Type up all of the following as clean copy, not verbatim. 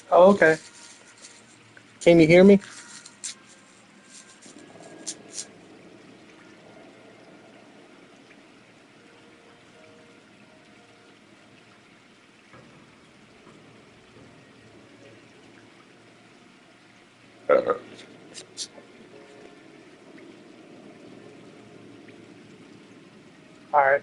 Oh, okay. Can you hear me? All right.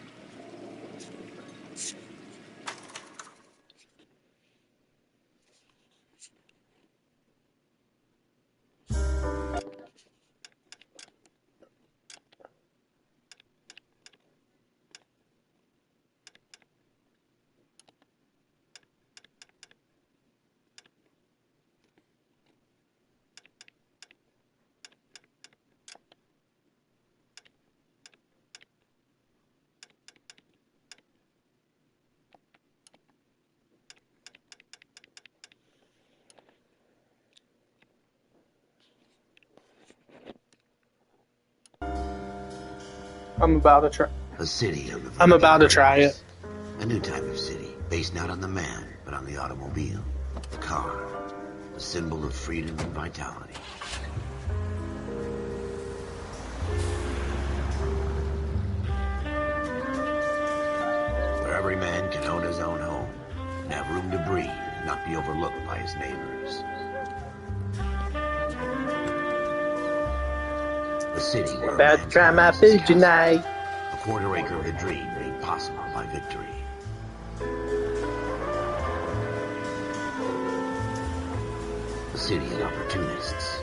I'm about to try. A city on the I'm about to try it. A new type of city, based not on the man, but on the automobile, the car, a symbol of freedom and vitality. Where every man can own his own home, and have room to breathe, and not be overlooked by his neighbors. A city where About to try my food tonight. A quarter acre of a dream made possible by victory. A city of opportunists.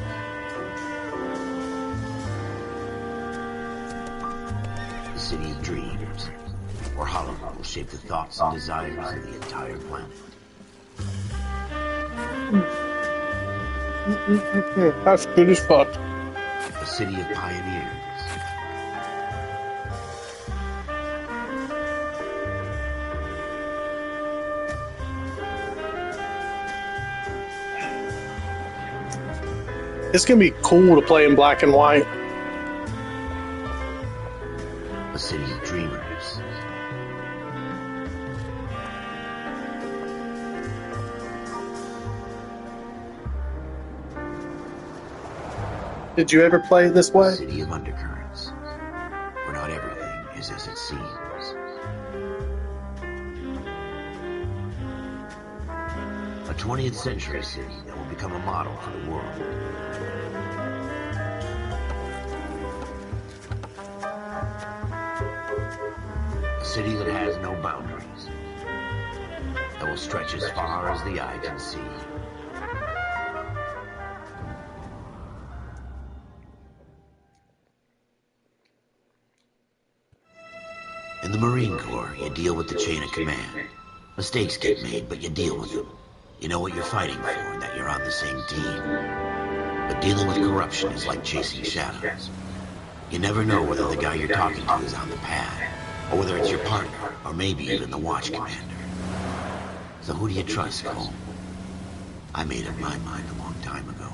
A city of dreams, where Hollywood will shape the thoughts and desires of the entire planet. That's good as fuck. A city of pioneers. It's gonna be cool to play in black and white. A city of dreamers. Did you ever play it this way? A city of undercurrents, where not everything is as it seems. A 20th century city that will become a model for the world. A city that has no boundaries, that will stretch as far as the eye can see. In the Marine Corps, you deal with the chain of command. Mistakes get made, but you deal with them. You know what you're fighting for and that you're on the same team. But dealing with corruption is like chasing shadows. You never know whether the guy you're talking to is on the pad, or whether it's your partner, or maybe even the watch commander. So who do you trust, Cole? I made up my mind a long time ago.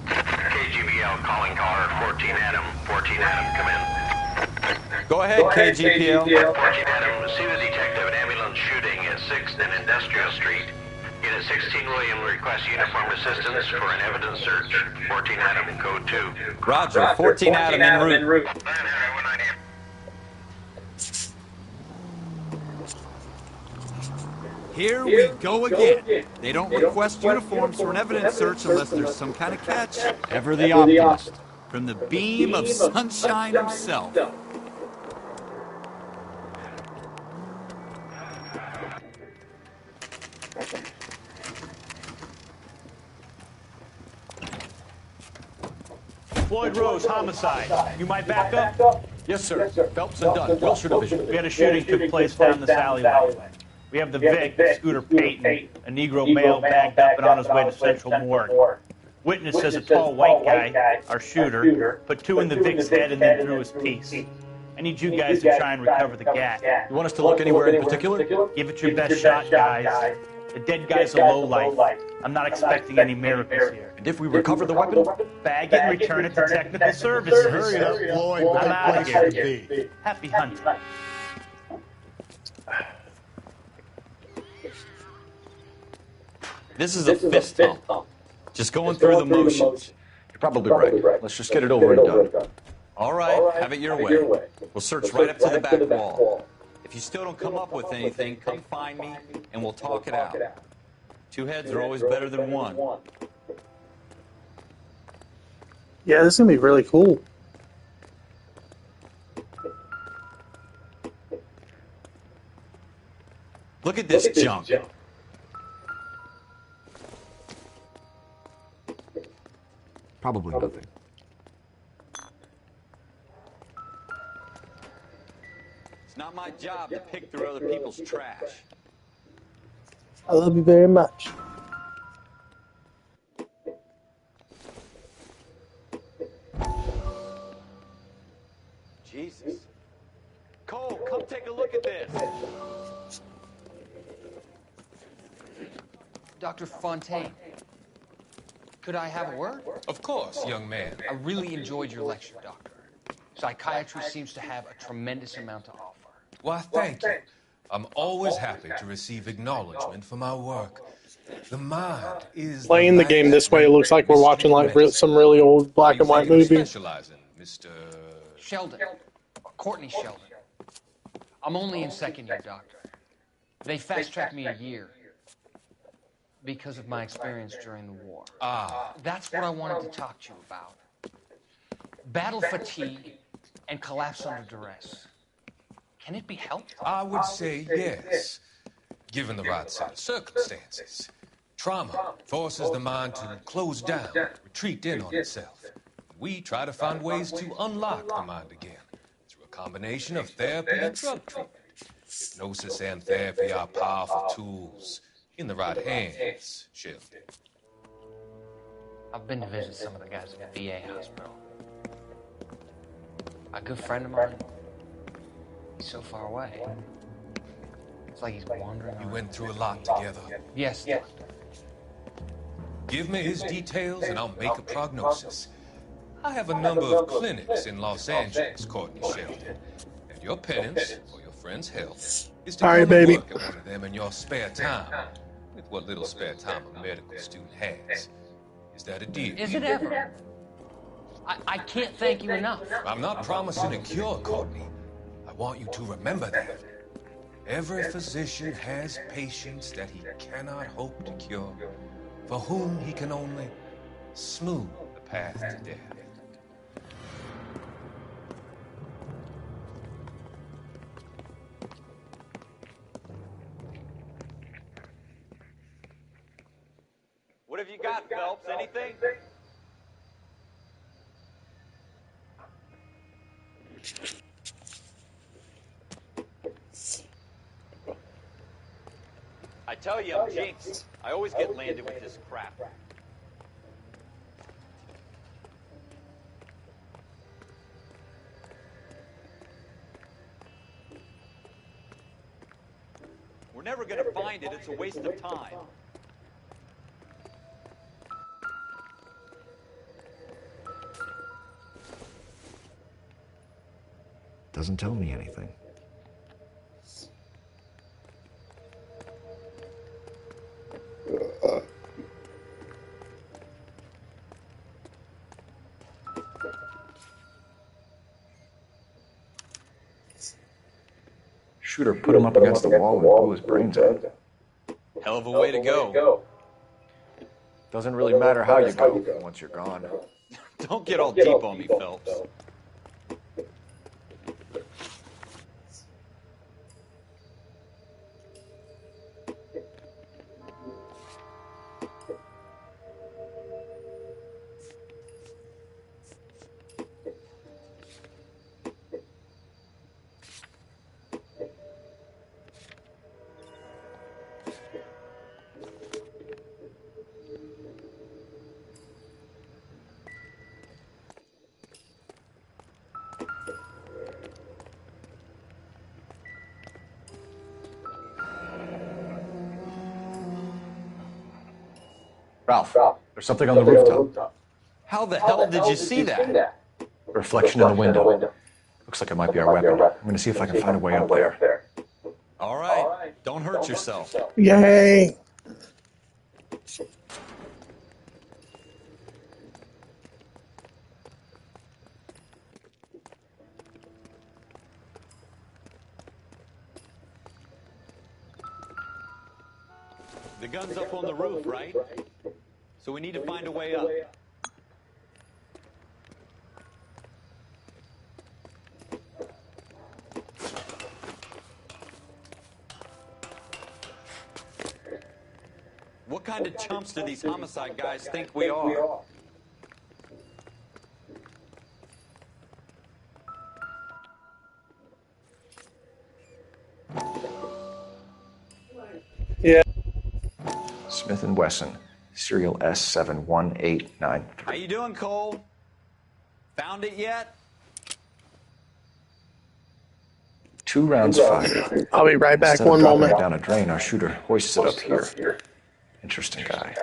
KGBL calling caller 14 Adam. 14 Adam, come in. Go ahead, KGPL. 14 Adam, see the detective, an ambulance shooting at 6th and Industrial Street. He Unit 16 William requests uniformed assistance for an evidence search. 14 Adam, code 2. Roger, 14 Adam en route. Here we go again. They don't request uniforms for an evidence search unless there's some kind of catch. Ever the optimist. From the beam of sunshine himself. Floyd Rose, homicide. You might back up? Yes, sir. Phelps and Dunn, Wilshire Division. We had a shooting took place down this alleyway. We have the Vic, Scooter Payton, a Negro male bagged up and on his way to Central Morgue. Witness says a tall white guy, our shooter, put two in the Vic's head and then threw his piece. I need you guys to try and recover the gat. You want us to look anywhere in particular? Give it your best shot, guys. The dead guy's a lowlife. I'm not expecting any miracles here. And if we recover the weapon? Bag it and return it to technical services. Hurry up, Floyd. I'm out of here. Happy hunting. This is a fist bump. Just going through the motions. You're probably right. Let's just get it over and done. All right, have it your way. We'll search right up to the back wall. If you still don't come up with anything, come find me and we'll talk it out. Two heads are always better than one. Yeah, this is gonna be really cool. Look at this junk. Probably nothing. It's not my job to pick through other people's trash. I love you very much. Jesus. Cole, come take a look at this. Dr. Fontaine, could I have a word? Of course, young man. I really enjoyed your lecture, Doctor. Psychiatry seems to have a tremendous amount to offer. Why, thank you. I'm always happy to receive acknowledgement for my work. The mind is Playing the game this way, it looks like we're watching like some really old black and white movie. Specialize in, Mr. Sheldon, Courtney Sheldon. I'm only in second year, Doctor. They fast-tracked me a year because of my experience during the war. That's what I wanted to talk to you about. Battle fatigue and collapse under duress. Can it be helped? I would say yes, given the right set of circumstances. Trauma forces the mind to close down, retreat in on itself. We try to find ways to unlock the mind again through a combination of therapy and drug treatment. Hypnosis and therapy are powerful tools in the right hands, Sheldon. I've been to visit some of the guys at the VA hospital. A good friend of mine, he's so far away. It's like he's wandering You around. went through a lot together. Yes, Doctor. Give me his details and I'll make a prognosis. I have a number of clinics in Los Angeles, Courtney Sheldon. And your penance for your friend's health is to All right, come baby. and work at one of them in your spare time, with what little spare time a medical student has. Is that a deal? Is it ever? I can't thank you enough. I'm not promising a cure, Courtney. I want you to remember that. Every physician has patients that he cannot hope to cure, for whom he can only smooth the path to death. What have you got, Phelps? Anything? I tell you, I'm jinxed. I always get landed with this crap. We're never going to find it. It's a waste of time. Doesn't tell me anything. Ugh. Shooter put him up against the wall and blew his brains out. Hell of a way to go. Doesn't really matter how you go once you're gone. Don't get all deep on me, Phelps. Ralph, there's something on the rooftop. How the hell did you see that? Reflection in the window. Looks like it might be our weapon. I'm going to see if I can find a way up there. All right, don't hurt yourself. Yay! The gun's up on the roof, right? So we need to find a way up. What kind of chumps do these homicide guys think we are? Yeah. Smith & Wesson, serial S71893. How you doing, Cole? Found it yet? 2 rounds fired. I'll be right back. Instead of One dropping moment. it down a drain, our shooter hoists it up here. Interesting guy.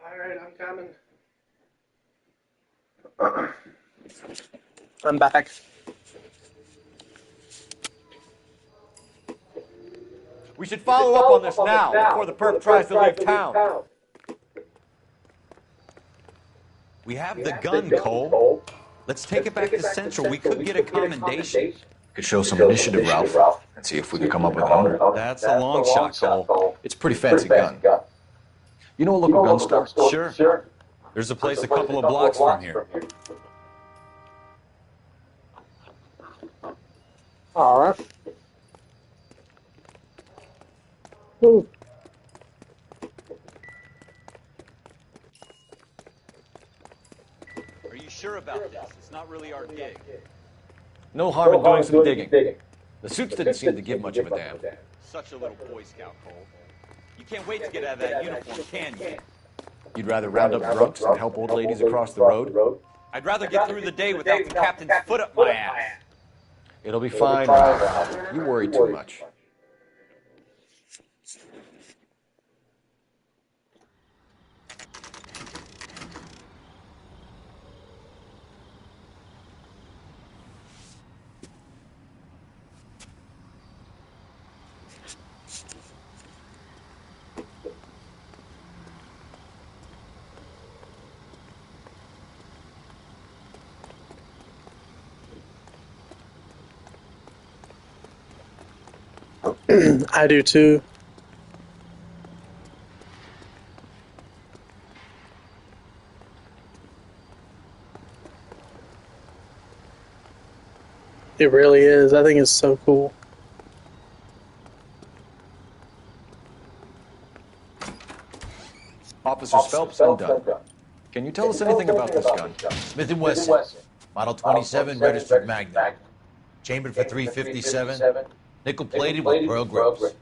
All right, I'm coming. I'm back. We should follow up on this now, before the perp tries to leave town. We have the gun, Cole. Let's take it back to Central. We could get a commendation. Could show some initiative, Ralph, and see if we can come up with an owner. That's a long shot, Cole. It's a pretty fancy gun. You know a local gun store? Sure. There's a place a couple of blocks from here. All right. Ooh. Are you sure about this? It's not really our gig. No harm in doing some digging. The suits didn't seem to give much of a damn. Such a little Boy Scout, Cole. You can't wait to get out of that uniform, can you? You'd rather round up drunks and help old ladies across the road? I'd rather get through the day without the captain's foot up my ass. It'll be fine, Ralph. You worry too much. I do too. It really is. I think it's so cool. Officers Phelps and Dunn. Can you tell us anything about this gun? Smith & Wesson, Model 27, registered Magnum. Chambered for 357, nickel-plated with pearl grills.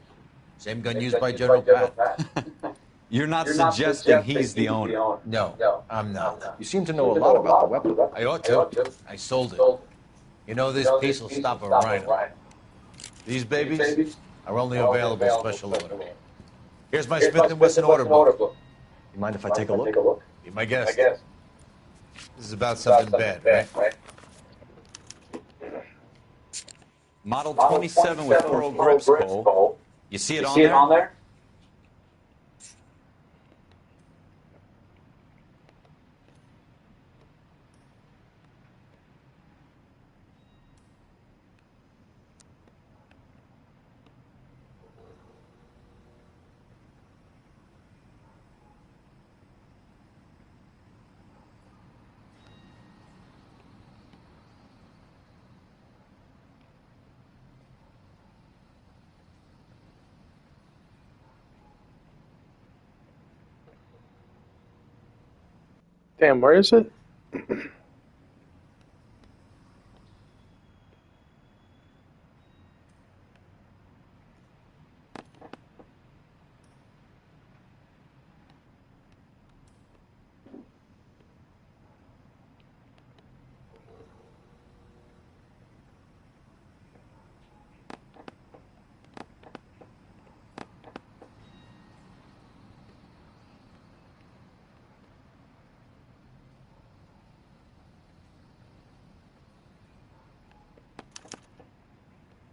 Same gun used by General Pat. You're not suggesting he's the owner. No, I'm not. You seem to know a lot about the weapon. I ought to. I sold it. You know, this piece will stop a rhino. These babies, Our only available special order. Here's my Smith & Wesson order book. You mind if I take a look? Be my guest. This is about something bad, right? Model 27 with pearl grips, Cole. You see it on there? Damn, where is it?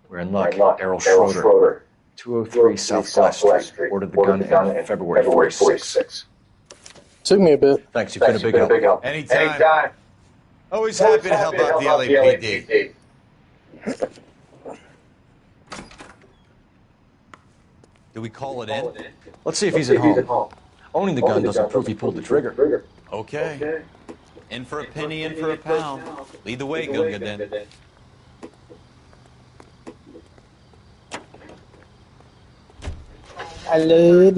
We're in luck. Errol Schroeder, 203 South Glass Street. Ordered the gun in February 46. Took me a bit. Thanks, you've been a big help. Anytime. Always happy to help out the LAPD. Do we call it in? Let's see if he's at home. Owning the gun doesn't prove he pulled the trigger. Okay. In for a penny, in for a pound. Lead the way, Gungadin. Hello.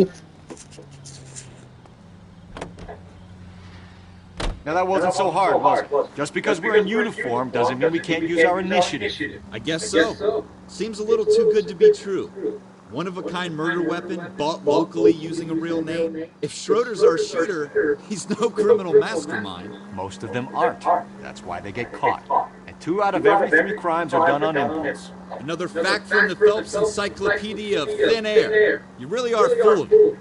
Now that wasn't so hard, was it? Just because we're in uniform doesn't mean we can't use our initiative. I guess so. Seems a little too good to be true. One-of-a-kind murder weapon, bought locally using a real name. If Schroeder's our shooter, he's no criminal mastermind. Most of them aren't. That's why they get caught. And 2 out of every 3 crimes are done on impulse. Another fact from the Phelps Encyclopedia of Thin Air. You really are full of it.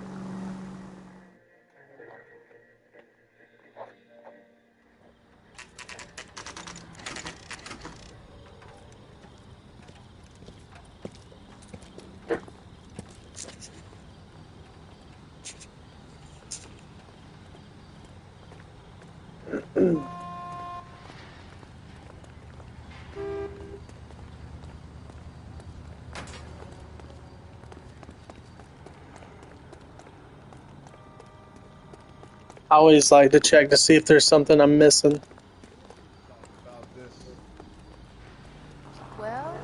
I always like to check to see if there's something I'm missing. Well,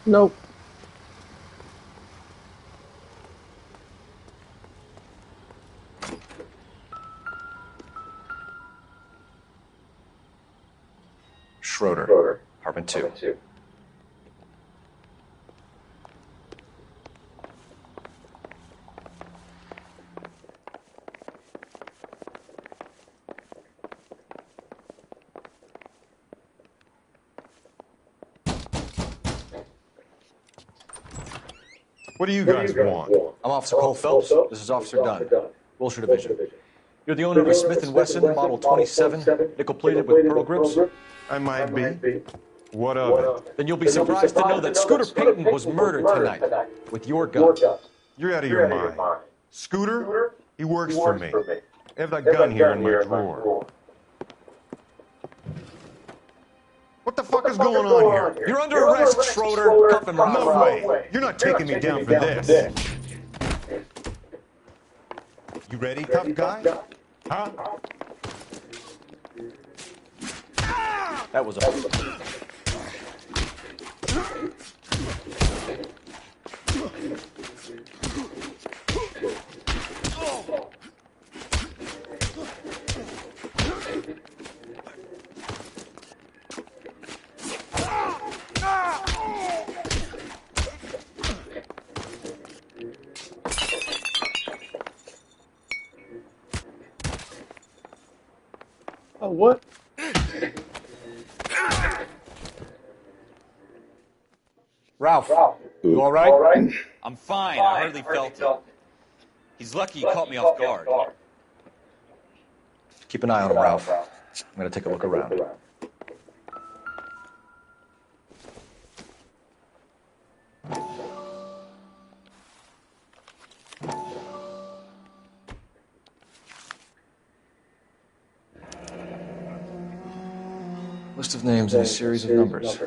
Nope. Schroeder, apartment 2. What do you guys want? I'm Officer Cole Phelps. This is Officer Dunn, Wilshire Division. You're the owner of a Smith & Wesson Model 27, nickel-plated with pearl grips? I might be. What of it? Then you'll be surprised to know that Scooter Payton was murdered tonight with your gun. You're out of your mind. Scooter? He works for me. I have that gun here in my drawer. What the fuck is going on here? You're under arrest, Schroeder. Cuff him right No now. way. You're not taking me down for this. You ready, tough guy? Huh? That was a... Oh, what? Ralph, you all right? I'm fine. I hardly felt it. He's lucky he caught me off guard. Keep an eye on him, Ralph. I'm going to take a look around. List of names and a series of numbers.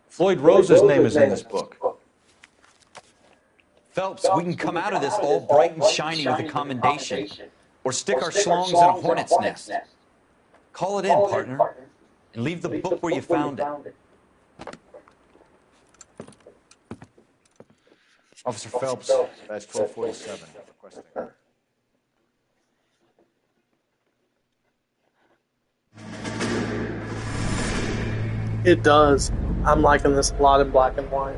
Floyd Rose's name is in this book. Phelps, we can come out of this all bright and shiny with a commendation. Or stick our schlongs in a hornet's nest. Call it in, partner. And leave the book where you found it. Officer Phelps, badge 1247, requesting. It does. I'm liking this a lot in black and white.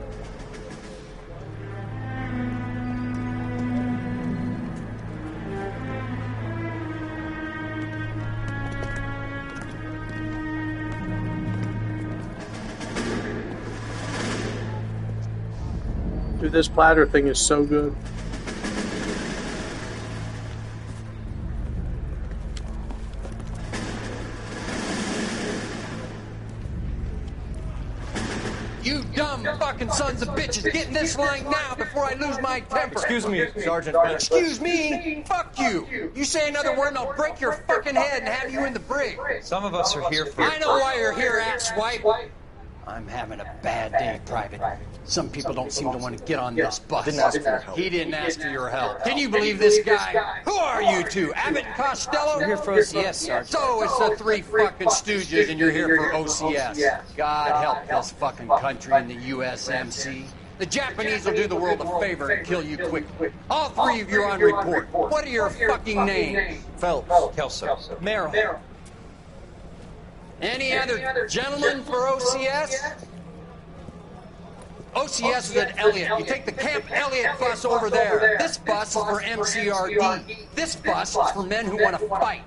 Dude, this platter thing is so good. You dumb fucking sons of bitches, get in this line now before I lose my temper. Excuse me, Sergeant. Excuse me? Fuck you. You say another word and I'll break your fucking head and have you in the brig. Some of us are here for... I know why you're here, asswipe. I'm having a bad day, Private. Some people don't seem to want to get on this bus. Didn't ask for your help. He didn't ask for your help. Can you believe this guy? Who are you two? Abbott and Costello? We're here for OCS, Sergeant. So it's the three fucking stooges and you're here for OCS. God help this fucking country and the USMC. The Japanese will do the world a favor and kill you quickly. All three of you are on report. What are your fucking names? Phelps. Kelso. Merrill. Any other gentlemen for OCS? OCS is at Elliott. You take the Camp Elliott bus over there. This bus is for MCRD. This bus is for men who want to fight.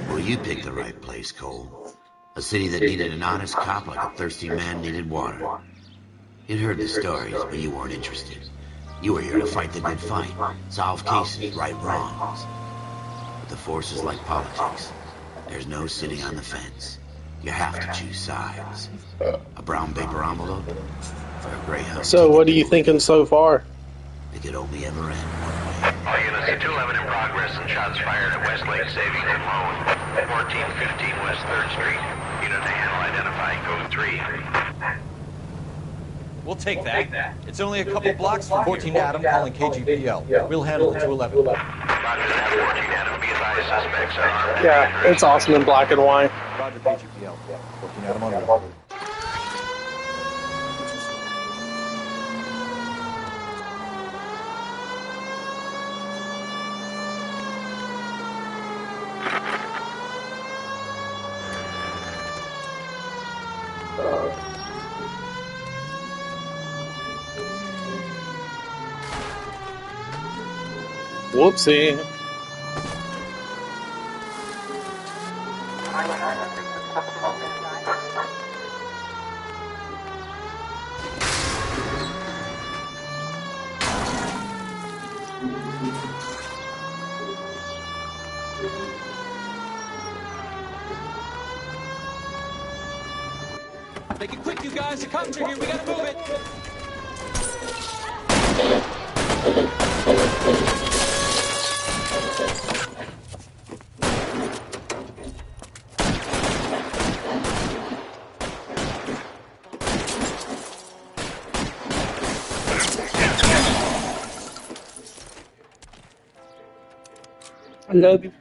Well, you picked the right place, Cole. A city that needed an honest cop like a thirsty man needed water. You'd heard the stories, but you weren't interested. You were here to fight the good fight, solve cases, right wrongs. But the force is like politics. There's no sitting on the fence. You have to choose sides. A brown paper envelope or a Greyhound. So, what are you thinking so far? It could only ever end one way. All units at 211 in progress and shots fired at Westlake Savings and Loan. 1415 West 3rd Street. Unit to handle identifying code 3. We'll take that. It's only a couple blocks from 14 Adam calling KGPL. We'll handle it 211. Roger that, 14 Adam. Be advised, suspects are armed and Yeah, dangerous. it's awesome in black and white. Roger, KGPL. 14 Adam on route. Whoopsie. Make it quick, you guys. The cops are here. We gotta move it. I love you.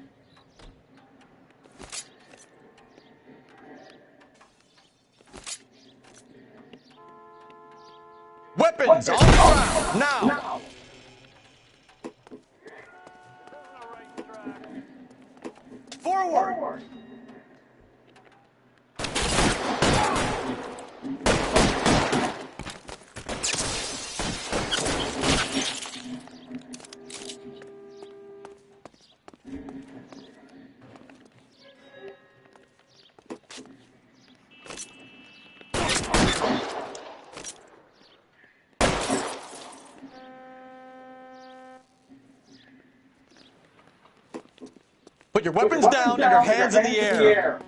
Weapons on the ground, now! Forward! Put your weapons down and your hands in the air.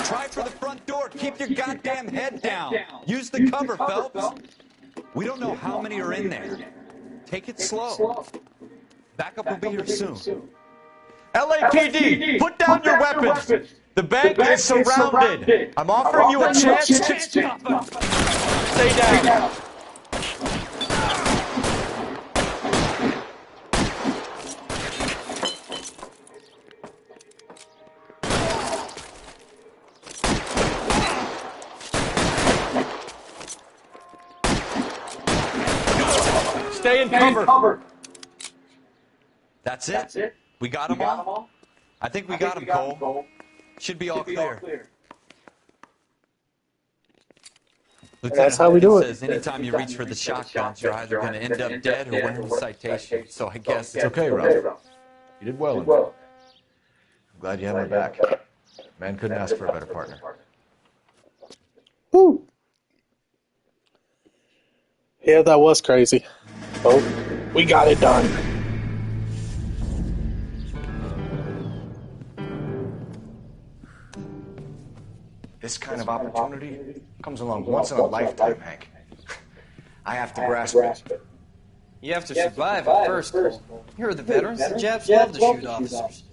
Try for the front door. Keep your goddamn head down. Use the cover, Phelps. We don't know how many are in there. Take it slow. Backup will be here soon. LAPD, put down your weapons. The bank is surrounded. I'm offering you a chance to stop us. Stay down. Stay in cover. That's it? We got them all? I think we got them, Cole. Should be all clear. That's how we do it. Says anytime you reach for the shotguns, you're either going to end up dead or wearing a citation. So I guess It's okay, Ralph. You did well in that. I'm glad you have my back. Man couldn't ask for a better partner. Woo. Yeah, that was crazy. Oh, we got it done. This kind of opportunity comes along once in a lifetime, Hank. I have to grasp it. You have to survive at first, Cole. Here are the veterans. The Japs love to shoot officers.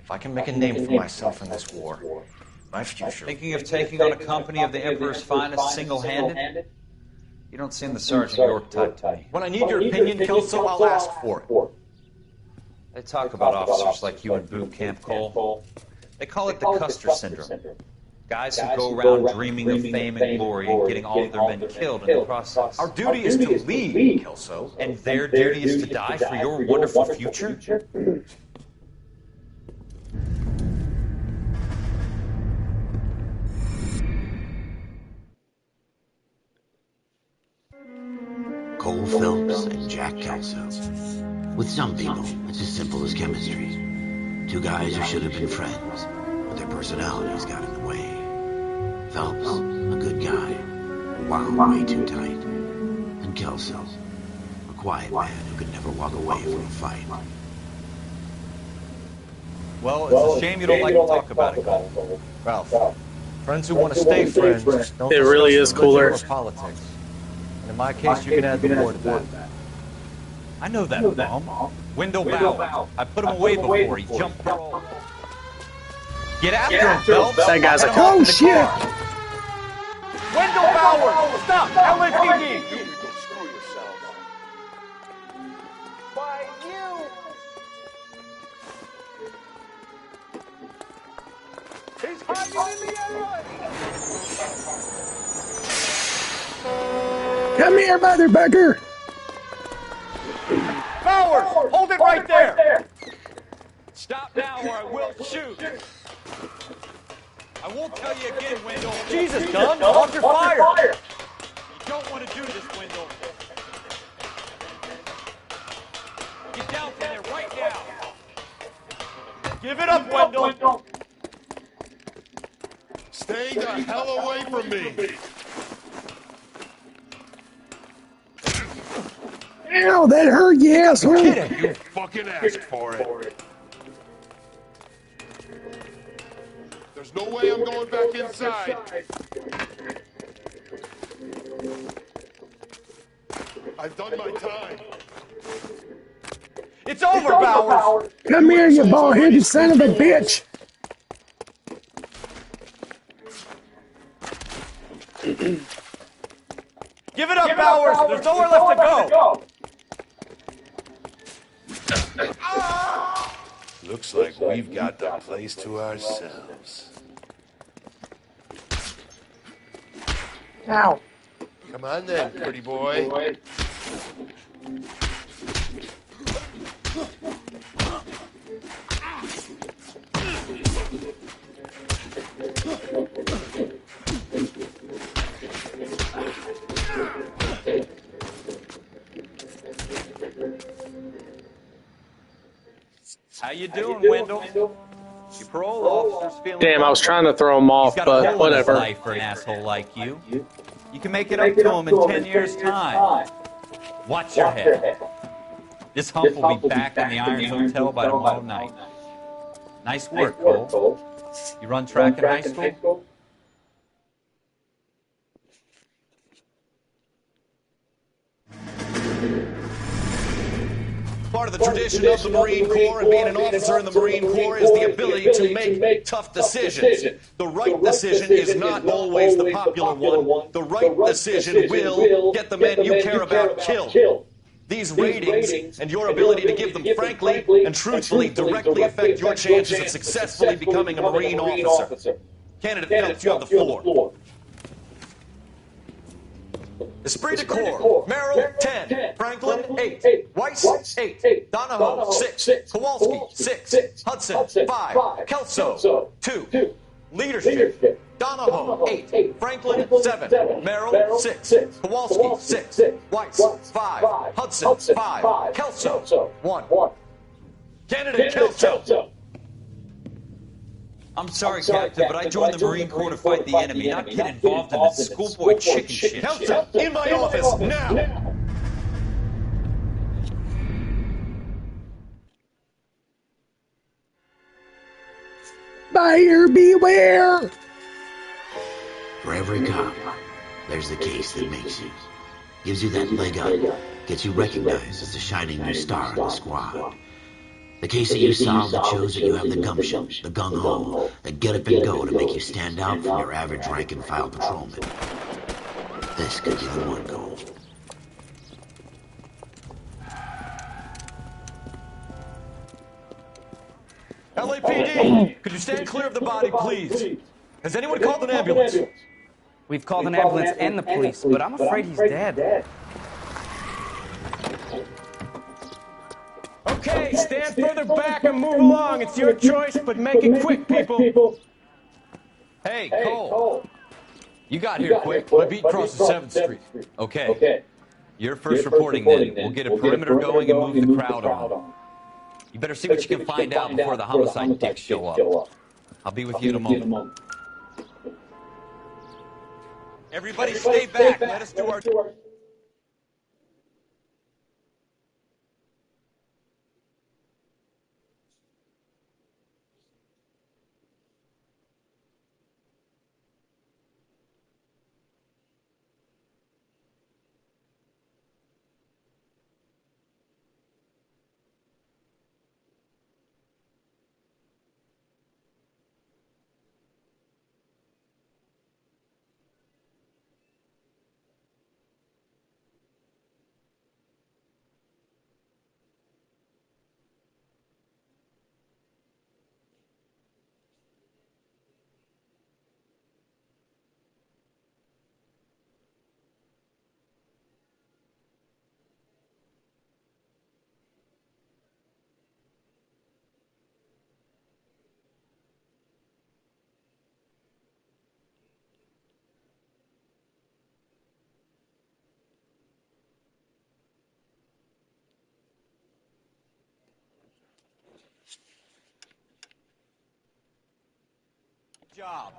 If I can make a name for myself in this war, my future... Thinking of taking on a company of the Emperor's finest single-handed? You don't seem the Sergeant York type to me. When I need your opinion, Kelso, I'll ask for it. They talk about officers like you in boot camp, Cole. They call it the Custer Syndrome. Guys who go around dreaming of fame and glory and getting all of their men killed in the process. Our duty is to lead, Kelso. And their duty is to die for your wonderful future? Cole Phelps and Jack Kelso. With some people, it's as simple as chemistry. Two guys who should have been friends, but their personalities got in the way. Phelps, a good guy, wound way too tight. And Kelso, a quiet man who could never walk away from a fight. Well, it's a shame you don't like to talk about it, Cole. Ralph, friends who want to stay friends don't It really is discuss religion cooler. or politics. And in my case, you can add the war to that. I know that, Mom. Wendell Bauer. I put him away before. He jumped parole. Get after him, Phelps. That guy's a Get him off oh the shit. car. Wendell Bauer! Stop! LAPD! Screw yourselves. Why, you! He's hiding in the alley. Come here, motherfucker. Bowers! Hold it right there! Stop now or I will shoot! I won't tell you again, Wendell. Jesus, Dunn, hold your fire! You don't want to do this, Wendell. Get down from there right now. Give it up, Wendell! Stay the hell away from me. Ow, that hurt, you asshole. You fucking asked for it. There's no way I'm going back inside. I've done my time. It's over, Bowers! Come here, you bald-headed son of a bitch. Give it up, Bowers! There's nowhere left to go! Looks like we've got the place to ourselves. Ow. Come on then, pretty boy. How you doing, Wendell? Your parole officer's feeling Damn, I was trying to throw him He's off, got a but hole in his whatever. life for an asshole like you. You can make it up to him in 10 years' time. Watch your head. This hump will be back in the Irons Hotel by tomorrow night. Nice work, Cole. You run track in high school? Part of the tradition of the Marine Corps and being an officer in the Marine Corps is the ability to make tough decisions. The right decision is not always the popular one. The right decision will get the men you care about killed. These ratings and your ability to give them frankly and truthfully directly affect your chances of successfully becoming a Marine officer. Candidate Phelps, you have the floor. Esprit de Corps, Merrill 10, Franklin 8, Weiss 8, Donahoe 6, Kowalski 6, Hudson 5, Kelso 2. Leadership, Donahoe 8, Franklin 7, Merrill 6, Kowalski 6, Weiss 5, Hudson 5, Kelso 1. Candidate Kelso. I'm sorry, Captain, but I joined the Marine Corps to fight the enemy, not get involved in this schoolboy chicken shit. Kelso, in my office, now! Buyer beware! For every cop, there's the case that makes you. Gives you that leg up, gets you recognized as the shining new star in the squad. The case that you solve that shows that you have the gumption, the gung-ho, the get up and go to make you stand out from your average rank-and-file patrolman. This could be the one, Cole. LAPD, could you stand clear of the body, please? Has anyone called an ambulance? We've called an ambulance and the police, but I'm afraid he's dead. Okay, stand further back and move along. It's your choice, but make it quick, people. Hey, Cole. You got here quick. My beat crosses 7th Street. Okay. You're first reporting then. We'll get a perimeter going and move the crowd on. You better see what you can find out before the homicide dicks show up. I'll be with you in a moment. Everybody stay back. Let us do our... Job.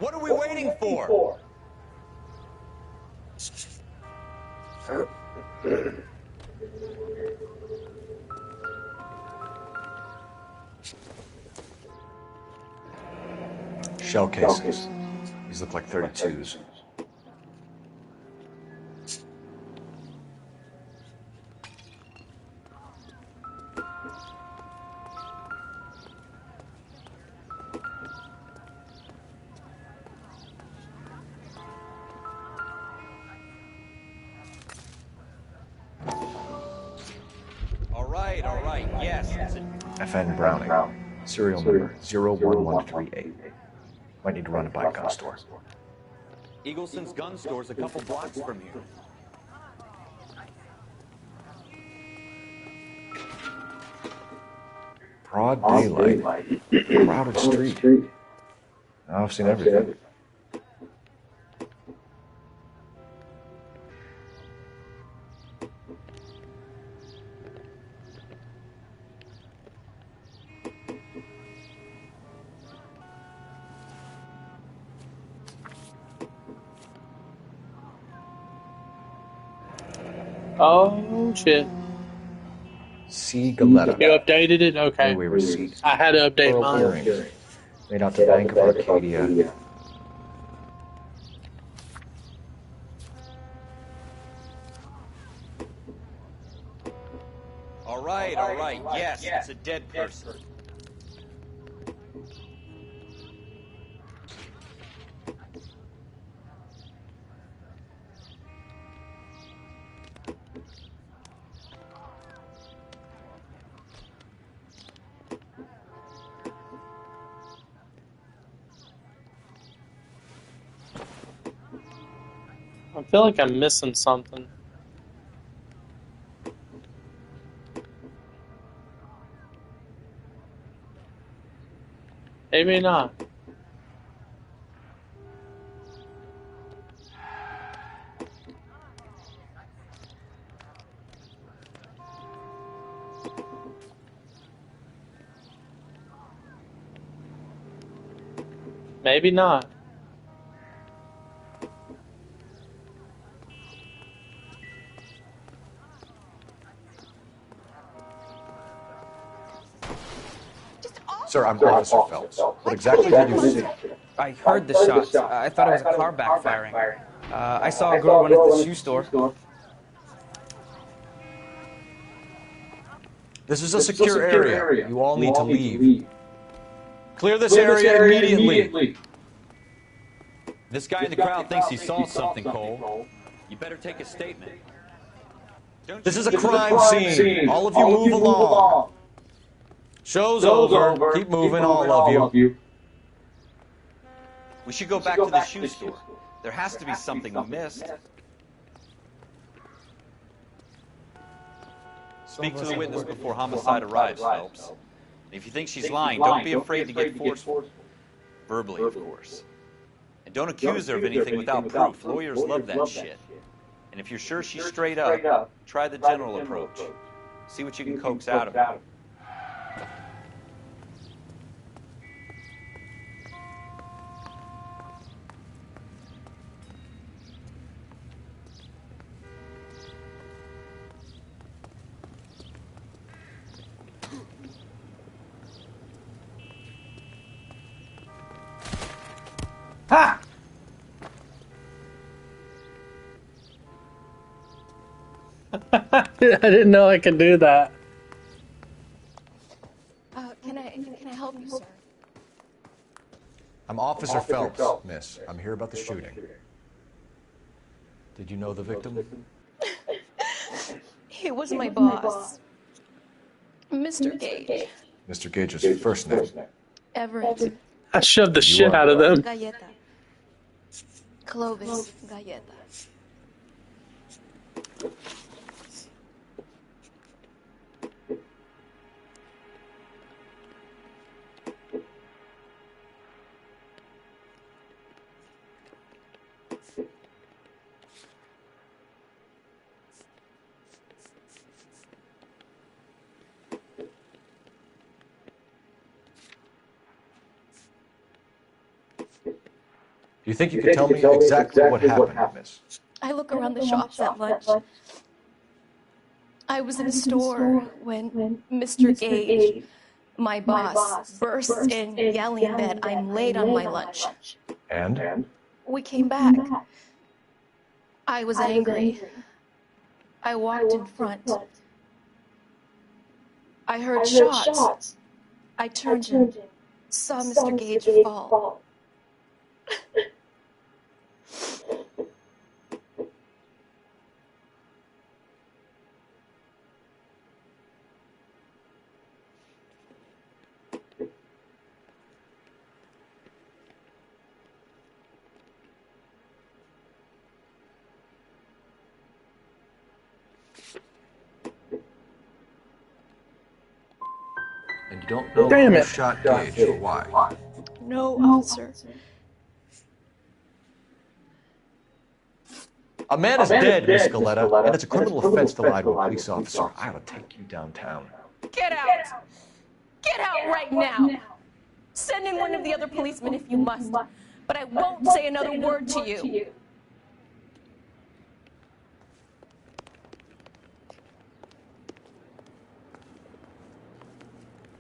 What are we waiting for? Shell cases. These look like 32s. yes. It's a... FN Browning. Serial number 01138. Might need to run it by a gun store. Eagleson's gun store's a couple blocks from here. Broad daylight. Crowded street. Now I've seen everything. Oh shit! C. Galetta. You updated it? Okay. Gateway receipt. I had to update Oral mine. hearings. Made out to Bank of Arcadia. All right, yes, it's a dead person. I feel like I'm missing something. Maybe not. Maybe not. Sir, I'm Officer Phelps. What exactly did you see? I heard the shots. I thought it was a car backfiring. I saw a girl run at the shoe store. This is a secure area. You all need to leave. Clear this area immediately. This guy in the crowd thinks he saw something, Cole. You better take a statement. This is a crime scene. All of you move along. Show's over. Keep moving, all of you. We should go back to the shoe store. There has to be something we missed. Speak to the witness before homicide arrives, Phelps. If you think she's lying, don't be afraid to get forceful. Verbally, of course. And don't accuse her of anything without proof. Lawyers love that shit. And if you're sure she's straight up, try the general approach. See what you can coax out of her. Ha! I didn't know I could do that. Can I help you, sir? I'm Officer Phelps, miss. I'm here about the shooting. Did you know the victim? He was my boss, Mr. Gage. Mr. Gage's first name. Everett. I shoved the shit out of them. Galleta. Clovis Galleta. Do you think you could tell me exactly what happened, miss? I look around the shops at lunch. I was in a store when Mr. Gage, my boss, bursts in yelling that I'm late on my lunch. And? We came back. I was angry. I walked in front. I heard shots. I turned and saw Mr. Gage fall. You don't know Damn who it. shot Gage or why. No, officer. A man is dead, Miss Scaletta, and it's a criminal offense to lie to a police officer. I ought to take you downtown. Get out! Get out right now! Send in one of the other policemen if you must, but I won't say another word to you.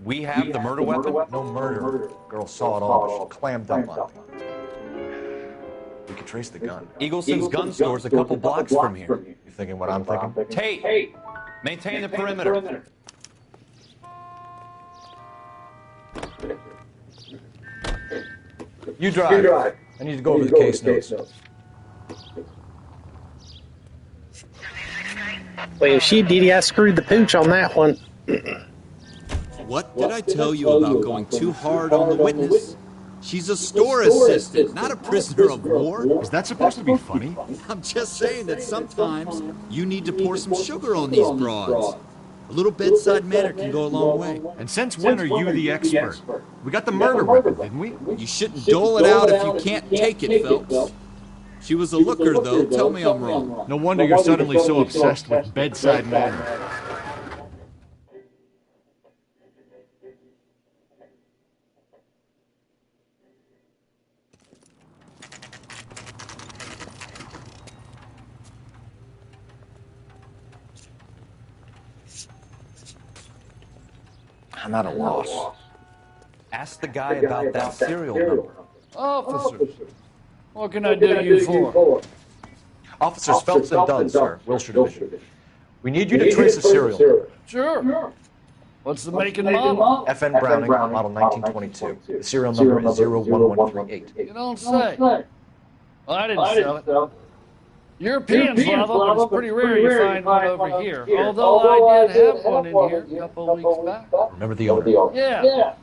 We have the murder weapon? No murder. Girl saw it all, but she clammed up on me. We could trace the gun. Eagleson's gun store's a couple blocks from here. You thinking what I'm thinking? Tate, maintain the perimeter. You drive. I need to go over the case notes. Well, she did. I screwed the pooch on that one. What did I tell you about going too hard on the witness? She's a store assistant, not a prisoner of war. Is that supposed to be funny? I'm just saying that sometimes you need to pour some sugar on these broads. A little bedside manner can go a long way. And since when are you the expert? We got the murder weapon, didn't we? You shouldn't dole it out if you can't take it, Phelps. She was a looker, though. Tell me I'm wrong. No wonder you're suddenly so obsessed with bedside manner. I'm at a loss. Ask the guy about that serial number. Officer, what can I do you for? Officers Phelps and Dunn, sir, Wilshire Division. We need you to trace a serial number. Sure. What's the make and model? FN Browning, model 1922. The serial number is 01138. You don't say. Well, I didn't sell it. Europeans love them, but it's pretty rare you find one over here. Although I did have one in here a couple of weeks back. Remember the owner? Yeah.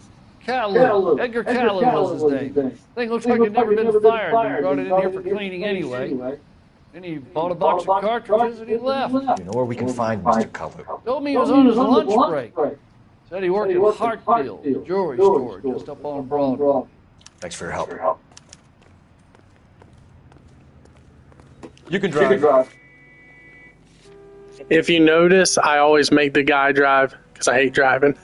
Calhoun. Edgar Calhoun was his name. Thing looks like it'd never been fired, but he brought it in here for cleaning anyway. Then he bought a box of cartridges and he left. You know where we can find Mr. Kalu? Told me he was on his lunch break. Said he worked at Hartfield, jewelry store, just up on Broadway. Thanks for your help. You can drive. If you notice, I always make the guy drive because I hate driving.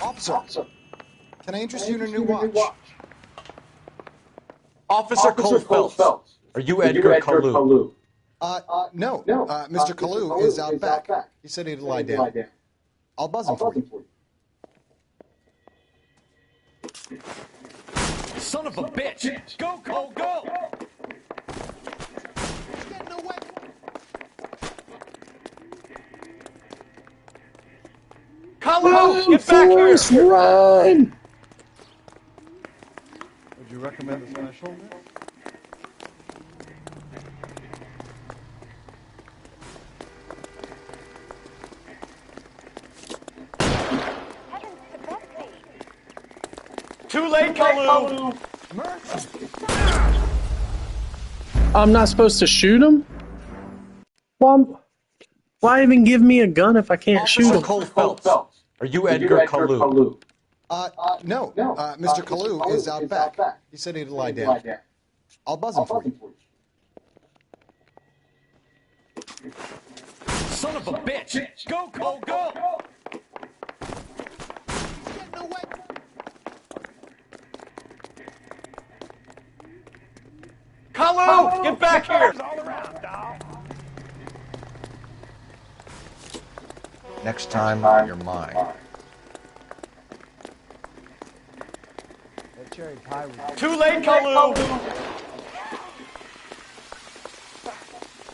Officer, can I interest you in a new watch? Officer Cole Phelps. Are you Edgar Kalu? No. Mr. Kalu is out back. He said he'd lie down. I'll buzz him for you. Son of a bitch! Go, Cole, go! Kalu, get back here! Run! Would you recommend a special? Too late, Kalu! I'm not supposed to shoot him? Why even give me a gun if I can't shoot him? Cole Phelps. Are you Edgar Kalu? No. Mr. Kalu is out back. He said he'd lie down. I'll buzz him for you. Son of a bitch! Go, Cole, go! Kalu, get back here! Next time, you're mine. Too late, Kalu!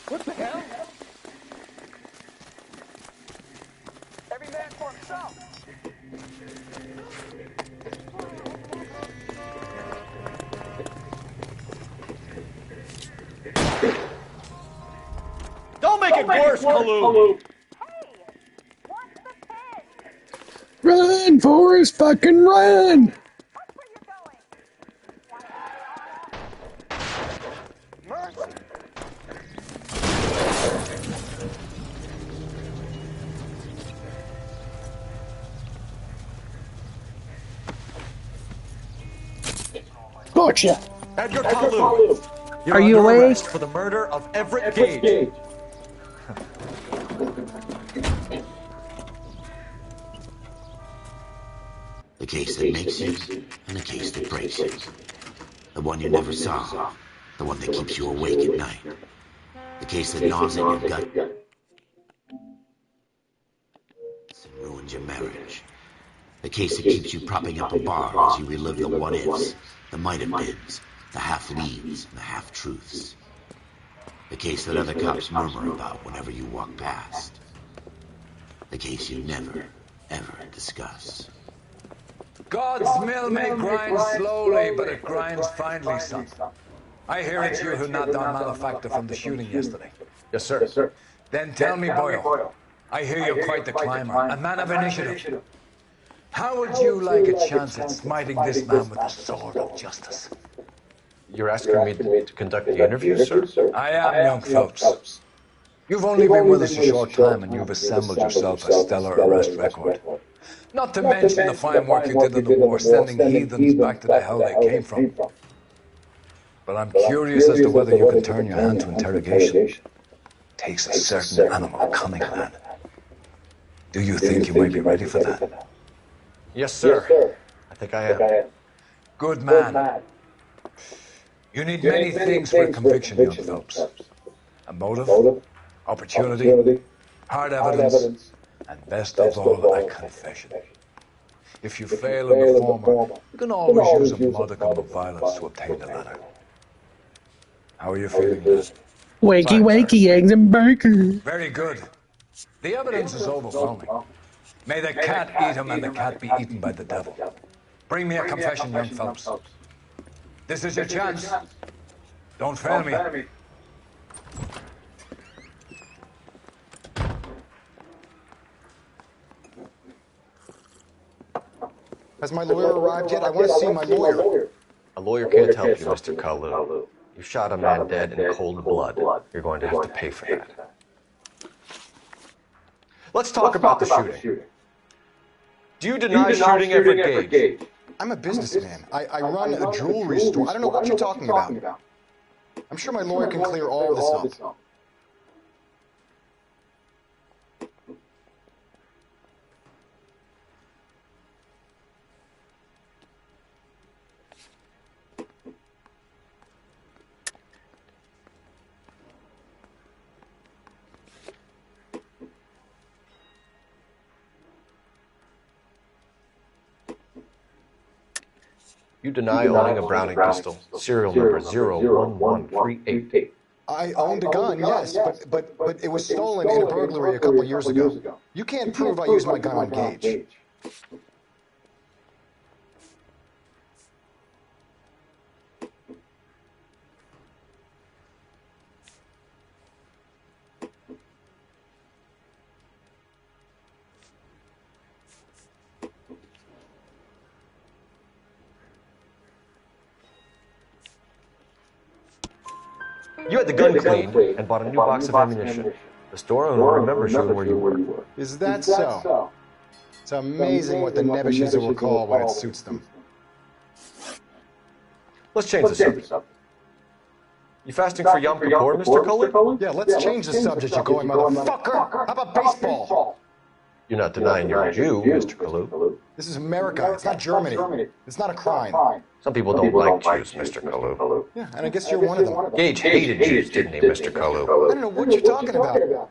What the hell? Every man for himself. Don't make it worse, Kalu! Run, Forrest, fucking run! Gotcha. Edgar Kalu. You're Are you under awake? arrest for the murder of Everett Gage. The case that makes you, and the case that breaks you. The one you never saw, the one that keeps you awake at night. The case that gnaws at your gut and ruins your marriage. The case that keeps you propping up a bar as you relive the what-ifs, the might-have-beens, the half-leads, and the half-truths. The case that other cops murmur about whenever you walk past. The case you never, ever discuss. God's mill may grind slowly, but it grinds finely, son. I hear it's you who knocked down Malefactor from the shooting yesterday. Yes, sir. Then tell me, Boyle, I hear you're quite the climber, a man of initiative. How would you like a chance at smiting this man with the sword of justice? You're asking me to conduct the interview, sir? I am, young Phelps. You've only been with us a short time, and you've assembled yourself a stellar arrest record. Not to mention the fine work you did in the war, sending heathens back to the hell they came from. But I'm curious as to whether you can turn your hand to interrogation. Takes a certain animal cunning, man. Do you think you might be ready for that? Yes, sir. I think I am. Good man. You need many things for a conviction, young Phelps. A motive, opportunity, hard evidence, and best of all, a confession. If you fail in the former, you can always use a modicum of violence to obtain the latter. How are you feeling, man? Wakey, wakey, eggs and bacon. Very good. The evidence is overwhelming. May the cat eat him and the cat be eaten by the devil. Bring me a confession, young Phelps. This is your chance. Don't fail me. Has my lawyer arrived yet? I want to see my lawyer. A lawyer can't help you, Mr. Kalu. You shot a man dead in cold blood. You're going to have to pay for that. Let's talk about the shooting. Do you deny shooting Everett Gage? I'm a businessman. I run a jewelry store. I don't know what you're talking about. I'm sure my lawyer can clear all this up. You deny owning a Browning pistol, serial number 01138. I owned a gun, yes, but it was stolen in a burglary a couple of years ago. You can't prove I used my gun on Gage. You had the gun cleaned and bought a new box of ammunition. The store owner remembers you and where you were. Is that so? It's amazing what the Nebushes will recall when it suits them. Let's change the subject. You fasting for Yom Kippur, Mr. Kalu? Yeah, let's change the subject, you going motherfucker. How about baseball? You're not denying you're a Jew, Mr. Kalu. This is America. It's not Germany. It's not a crime. Some people don't like Jews, Mr. Kalu. Yeah, and I guess you're one of them. Gage hated Jews, didn't he, Mr. Kalu? I don't know what you're talking about.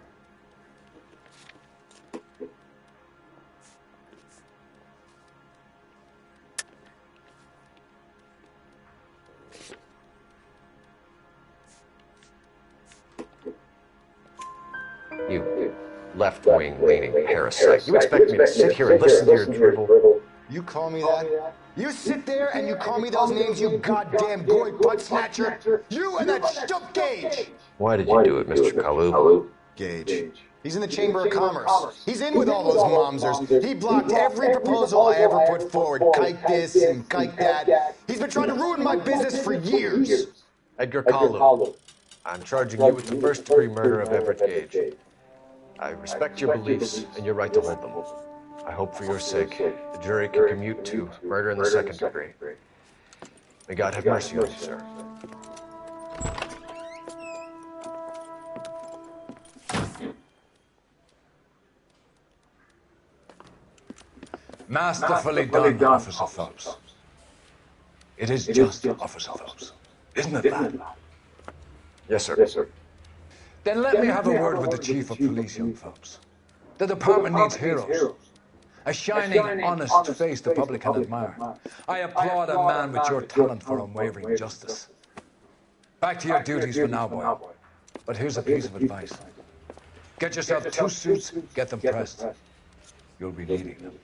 You left-wing leaning parasite. You expect me to sit here and listen to your drivel? You call me that? You sit there and you call me those names, you goddamn goy butt snatcher? You and that stuff Gage! Why did you do it, Mr. Kalu? Gage. He's in the Chamber of Commerce. He's in with all those momsers. He blocked every proposal I ever put forward. Kike this and kike that. He's been trying to ruin my business for years. Edgar Kalu, I'm charging you with the first-degree murder of Everett Gage. I respect your beliefs and your right to hold them. I hope for your sake the jury can commute to murder in the second degree. May God have mercy on you, sir. Masterfully done, Officer Phelps. It is just, Officer Phelps. Isn't it that? Yes, sir. Then let me have a word with the Chief of Police, young Phelps. The department needs heroes. A shining, honest face the public can admire. I applaud a man with your talent for unwavering justice. Back to your duties for now, boy. But here's a piece of advice. Get yourself 2 suits, get them pressed. You'll be needing them.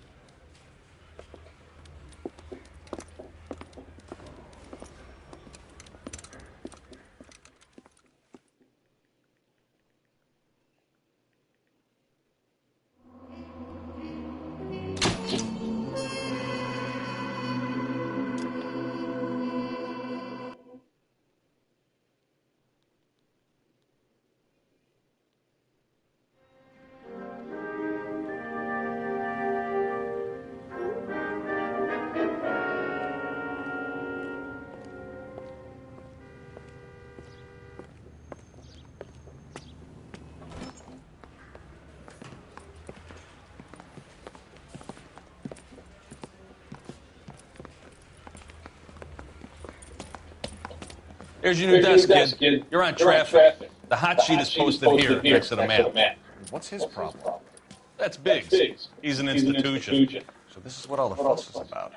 Here's your new desk, kid. You're on traffic. The hot sheet is posted here next to the map. What's his problem? That's Biggs. He's an institution. So this is what all the fuss is about.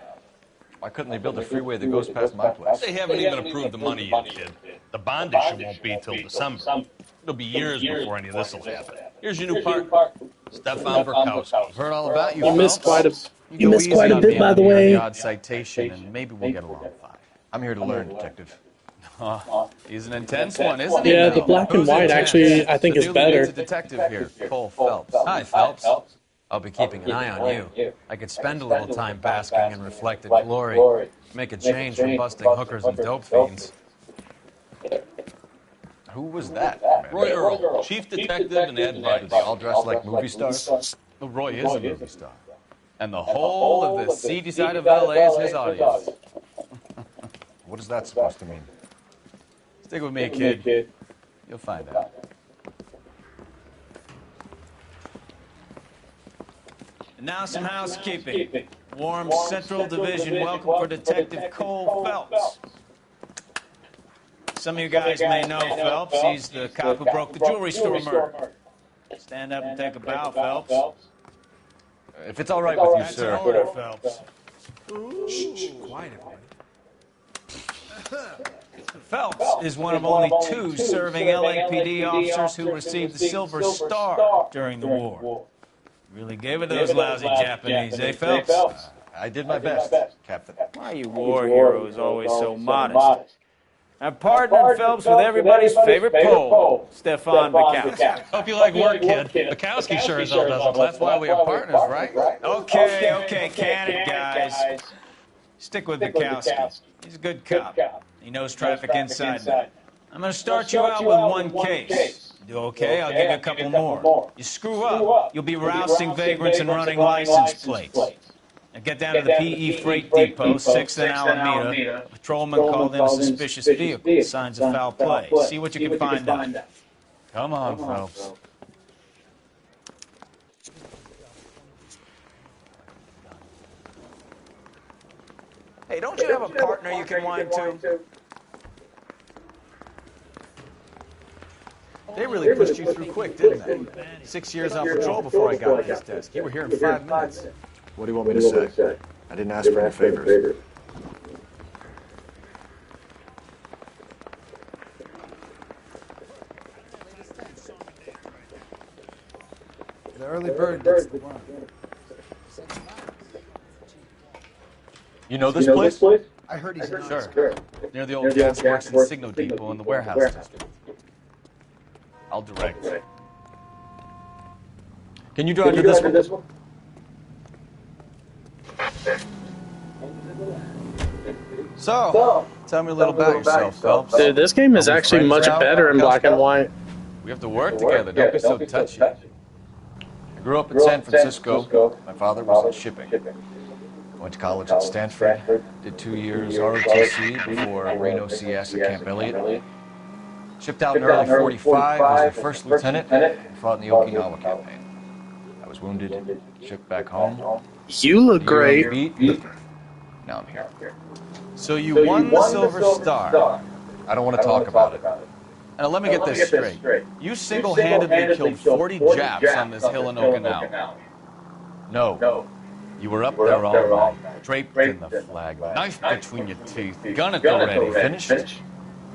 Why couldn't they build a freeway that goes past my place? They haven't even approved the money yet, kid. The bond issue won't be till December. It'll be years before any of this will happen. Here's your new partner, Stefan Verkowski. I've heard all about you, You missed Phelps. quite a bit, by the way. Odd citation, and maybe we'll get along fine. I'm here to learn, Detective. He's an intense one, isn't he? Yeah, the black and white actually, I think, is better. The detective here, Cole Phelps. Hi, Phelps. I'll be keeping an eye on you. I could spend a little time basking in reflected glory. Make a change from busting hookers and dope fiends. Who was that? Roy Earl, chief detective and advisor. They all dress like movie stars? Well, Roy is a movie star. And the whole of the seedy side of LA is his audience. What is that supposed to mean? Stick with me, kid. You'll find out. And now some housekeeping. Warm Central Division welcome for Detective Cole Phelps. Some of you guys may know Phelps. He's the cop who broke the jewelry store murder. Stand up and take a bow, Phelps. If it's all right with you, That's sir. an order, Phelps. Shh, quiet, everybody. Phelps is one of only 2 serving LAPD officers who received the Silver Star during the war. Really gave it those lousy Japanese, eh, Phelps? I did my best, Captain. Why are you war heroes always so modest? I'm partnering Phelps with everybody's favorite Pole, Stefan Bukowski. Hope you like work, kid. Bukowski sure as hell doesn't. That's why we are partners, right? Okay, can it, guys. Stick with Bukowski. He's a good cop. He knows traffic inside and out. I'm going to start you out with 1 case. You do okay? I'll give you a couple more. You screw up, you'll be rousting vagrants and running license plates. Now get down to the PE Freight Depot, 6th and Alameda. A patrolman called in a suspicious vehicle. Signs of foul play. See what you can find out. Come on, Phelps. Hey, don't you have a partner you can whine to? They really pushed you through quick, didn't they? 6 years on patrol before I got to this desk. You were here in 5 minutes. What do you want me to say? I didn't ask for any favors. The early bird gets the worm. You know this place? I heard he's an Sure. Near the old gas works and signal depot in the warehouse district. I'll direct. Can you drive to this one? So, tell me a little about yourself, Phelps. Dude, this game is actually much better in black and white. We have to work together. Don't be so touchy. I grew up in San Francisco. My father was in shipping. Went to college at Stanford. Did 2 years ROTC before Reno CS at Camp Elliott. Shipped out in early 45, was a first lieutenant, and fought in the Okinawa campaign. I was wounded, shipped back home. You look great. Now I'm here. So you won the Silver Star. I don't want to talk about it. Now let me get this straight. You single-handedly killed 40 Japs on this hill in Okinawa. No. You were up there all night, draped in the flag, knife between your teeth, gun at the ready. Finished?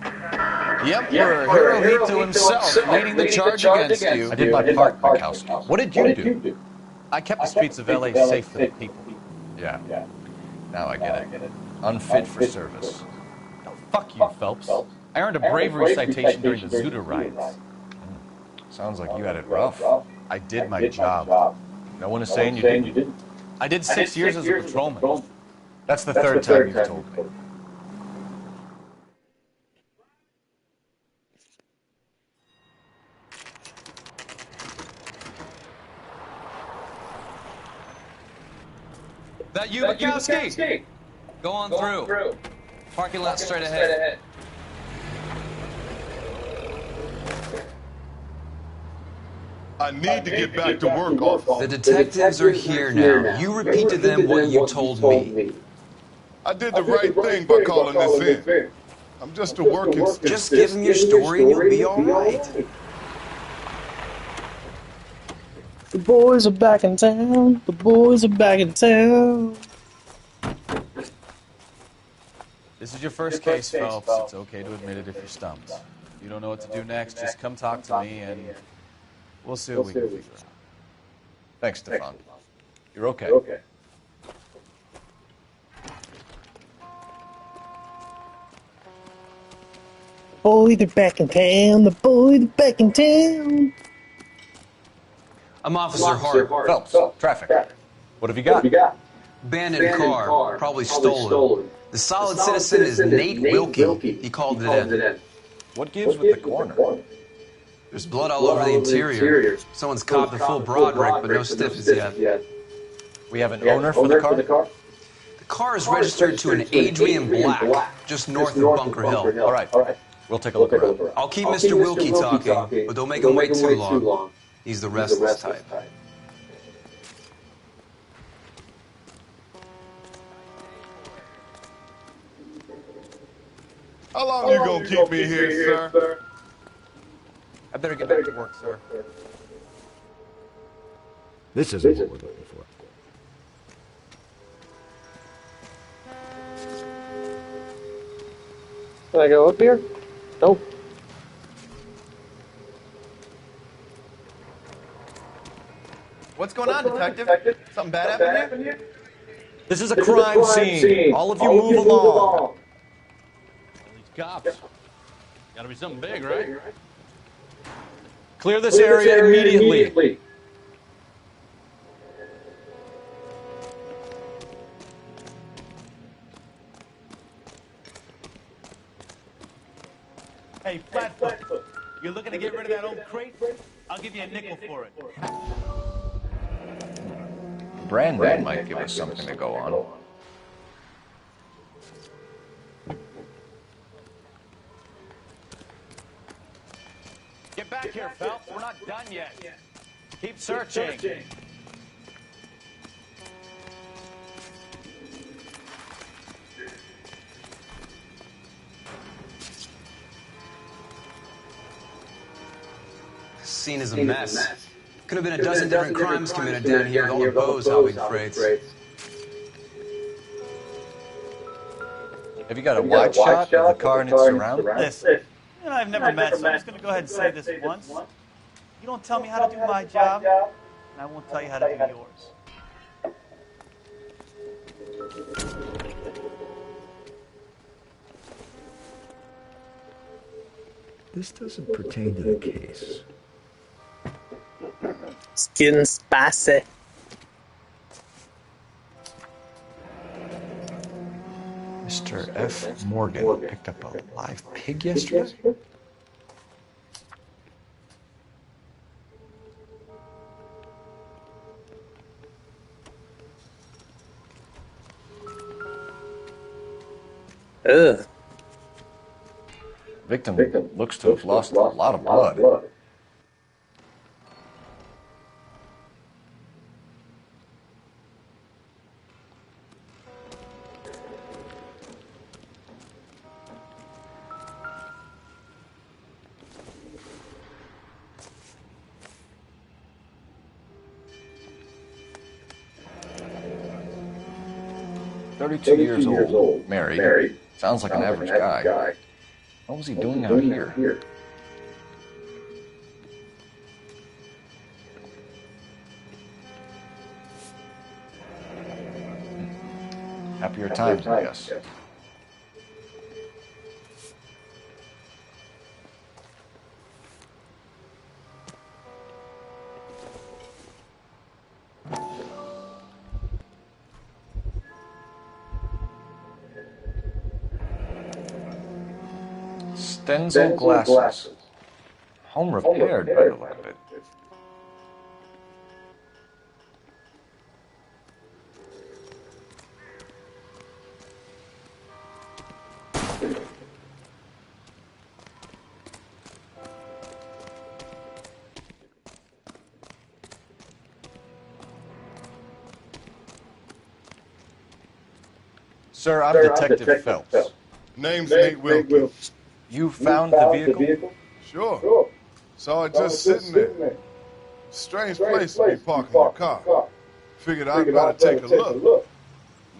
The Emperor, Hirohito himself, leading the charge against you. I did my part, Mikowski. What did you do? I kept the streets of LA safe for the people. Yeah. Now I get it. Unfit for service. No, fuck you, Phelps. I earned a bravery citation during the Zuda riots. Sounds like you had it rough. I did my job. No one is saying you didn't. I did 6 years as a patrolman. That's the third time you've told me. That you, Mikowski? Go on through. Parking lot straight ahead. I need to get back to work, officer. The detectives are here now. You repeat to them what you told me. I did the right thing by calling this in. I'm just a working student. Just give them your story and you'll be all right. The boys are back in town. The boys are back in town. This is your first case, Phelps. It's okay to admit it if you're stumped. You don't know what to do next, just come talk to me and we'll see what we can figure out. Thanks, Stefan. You're okay. Boy, they're back in town. The boy, they're back in town. I'm Officer Hart. Phelps, traffic. What have you got? Abandoned car, probably stolen. The solid citizen is Nate Wilkie. He called it in. What gives with the coroner? There's blood all over the interior. Someone's copped a full Broderick, but no stiffs yet. We have an owner for the car? The car is registered to an Adrian Black, just north of Bunker Hill. All right. We'll take a look around. I'll keep Mr. Wilkie talking, but don't make him wait too long. He's the restless type. How long you gonna keep me here, sir? I better get back to work, sir. This isn't what we're looking for. Can I go up here? Nope. What's going on, detective? Something bad happened here? This is a crime scene. All of you move along. These cops. Gotta be something big, right? Clear this area immediately. Hey, Flatfoot, you looking to get rid of that old crate? I'll give you a nickel for it. Brandon might give us something to go on. Get back here, Phelps. We're not done yet. Keep searching. Scene is a mess. Could have been a dozen different crimes committed down here with all the bows hopping freights. Have you got a wide shot of the car and its surroundings? Listen, you know, I've never met, so I'm just going to go ahead and say this once. You don't tell me how to do my job, and I won't tell you how to do yours. This doesn't pertain to the case. It's getting spicy. Mr. F. Morgan picked up a live pig yesterday? Ugh. Victim looks to have lost a lot of blood. "32 years old, married. Sounds like an average guy. What was he doing out here?" Happier times, I guess. Stenzel glasses. Home repaired by the look of it. Sir, I'm Detective Phelps. Name's Nate Wilkie. You found the vehicle? Sure. Saw it just sitting there. Strange place to be parking your car. Figured I'd better take a look.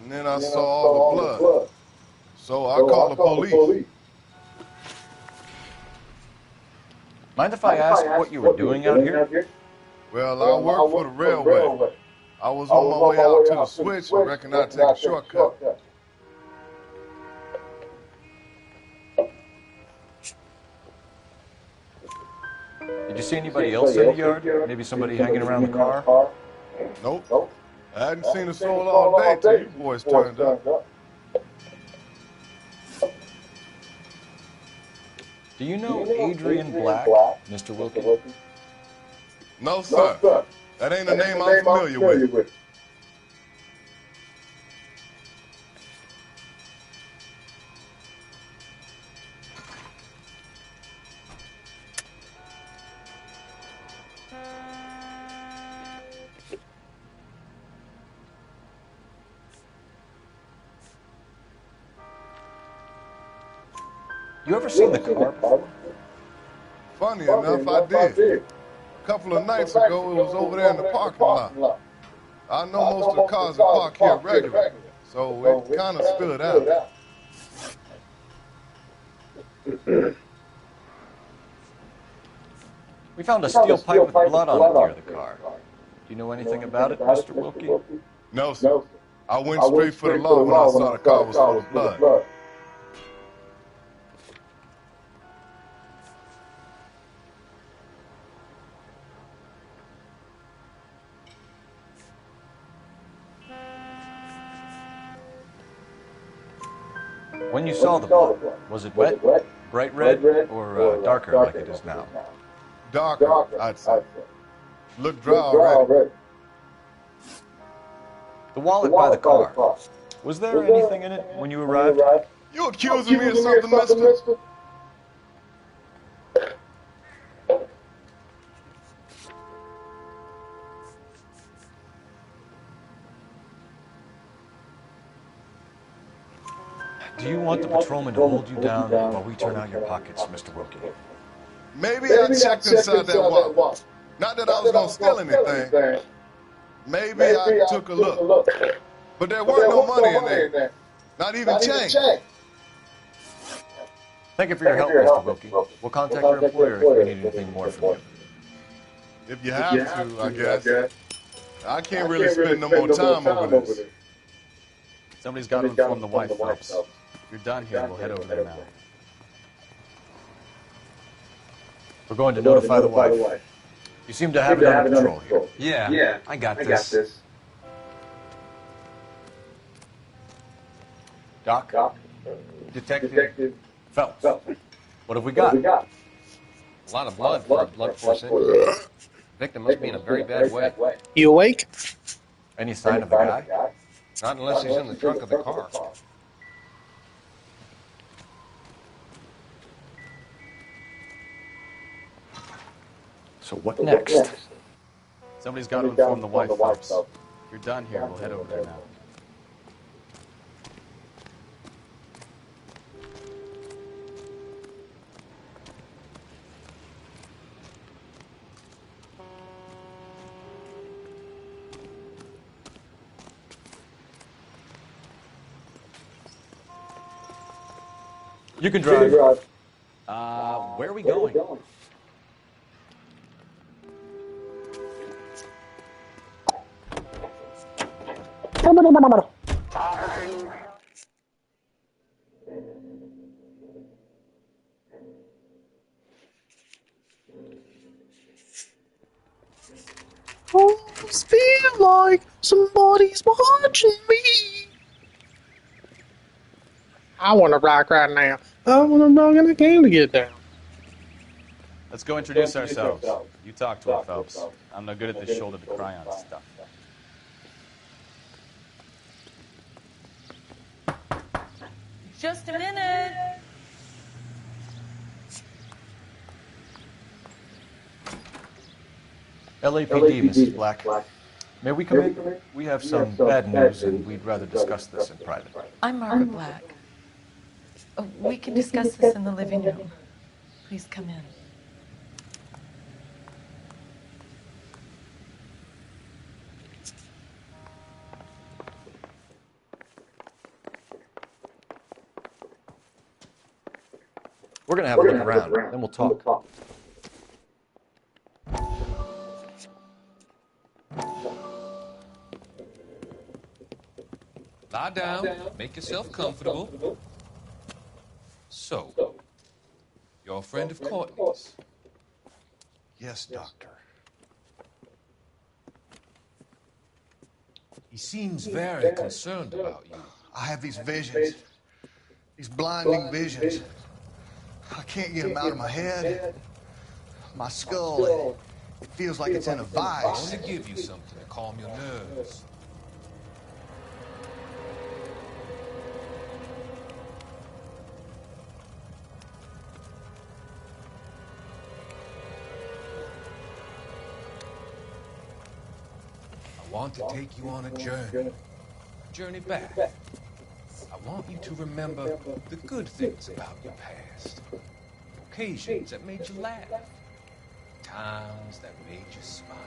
And then I saw all the blood. So I called the police. Mind if I ask what you were doing out here? Well, I work for the railway. I was on my way out to the switch and reckoned I'd take a shortcut. Did you see anybody else in the yard? Maybe somebody hanging around the car? Nope. I hadn't seen a soul all day till you boys turned up. Do you know Adrian Black, Mr. Wilkie? No, sir. That ain't a name I'm familiar with. You ever seen the car before? Funny enough, I did. A couple of nights ago, it was over there in the parking lot. I know most of the cars that park here regularly, so it kind of stood out. We found a steel pipe with blood on it near the car. Do you know anything about it, Mr. Wilkie? No, sir. I went straight for the law when I saw the car was full of blood. When you saw the blood, was it wet, bright red, or darker like it is now? Darker, I'd say. Looked dry already. The wallet by the car, was there anything in it when you arrived? You accusing me of something, mister? Do you want the patrolman to hold you down while we turn out your pockets, Mr. Wilkie? Maybe I checked inside that wallet. Not that I was going to steal anything. Maybe I took a look. But there weren't no money in there. Not even change. Thank you for your help, Mr. Wilkie. We'll contact your employer if we need anything more from you. If you have to, I guess. I can't really spend no more time over this. Somebody's got to inform the wife, Phelps. If you're done here, we'll head over there now. We're going to notify the wife. You seem to have it under control here. Yeah, I got this. Doc? Detective Phelps. What have we got? A lot of blood for a blood force injury. Victim must be in a very bad way. You awake? Any sign of the guy? Not unless he's in the trunk of the car. So what next? Somebody's got to inform the wife, Phelps. If you're done here, we'll head over there now. You can drive. Where are we going? Almost feel like somebody's watching me. I want to rock right now. I want to rock in the game to get down. Let's go introduce ourselves. You talk to her, Phelps. I'm no good at this shoulder to cry on stuff. Just a minute. LAPD, Mrs. Black. May we come in? We have some bad news, and we'd rather discuss this in private. I'm Margaret Black. Oh, we can discuss this in the living room. Please come in. We're going to have a look around, then we'll talk. Lie down, make yourself comfortable. So, you're a friend of Courtney's? Yes, Doctor. He seems very concerned about you. I have these visions. These blinding visions. I can't get them out of my head. My skull, it feels like it's in a I vice. want to give you something to calm your nerves. I want to take you on a journey back. I want you to remember the good things about your past. Occasions that made you laugh. Times that made you smile.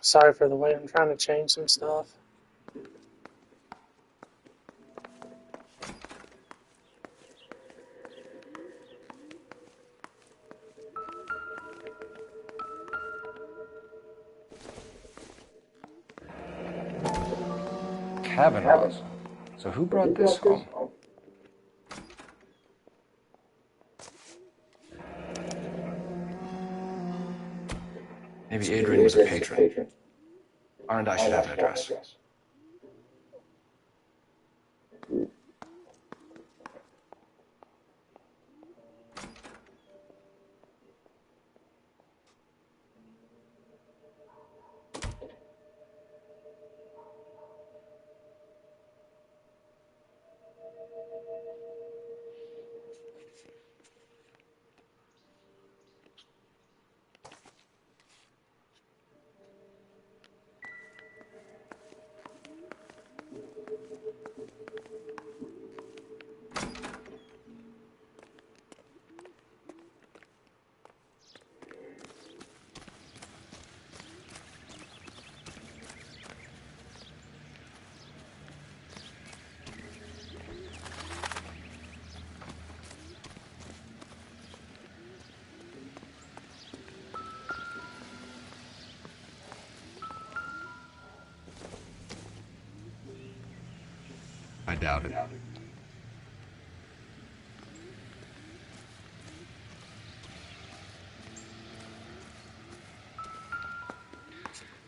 Sorry for the wait. I'm trying to change some stuff. Cavanaugh's. So who brought this home? Maybe Adrian was a patron. R&I should have an address. I doubt it.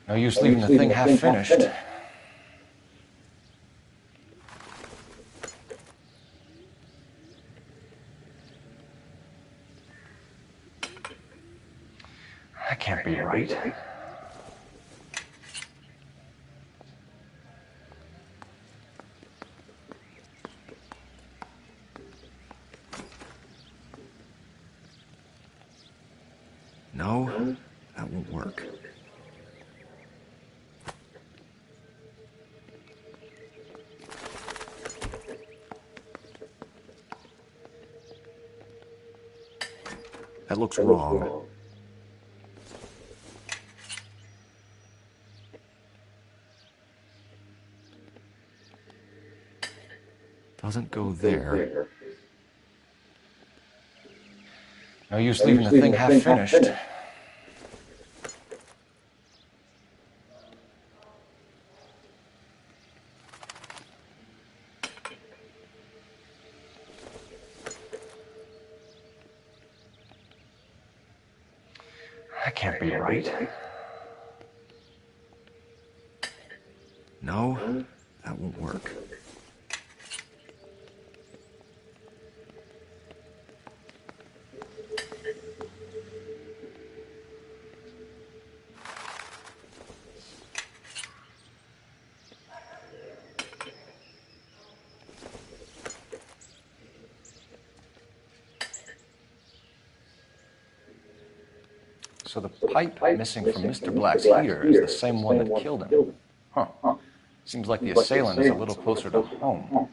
No use leaving the thing half finished. That can't be right. No, that won't work. That looks wrong. Doesn't go there. No use leaving the thing half finished. That can't be right. No, that won't work. So the pipe missing from Mr. Black's heater is the same one that killed him. Huh. Seems like the assailant is a little closer to home.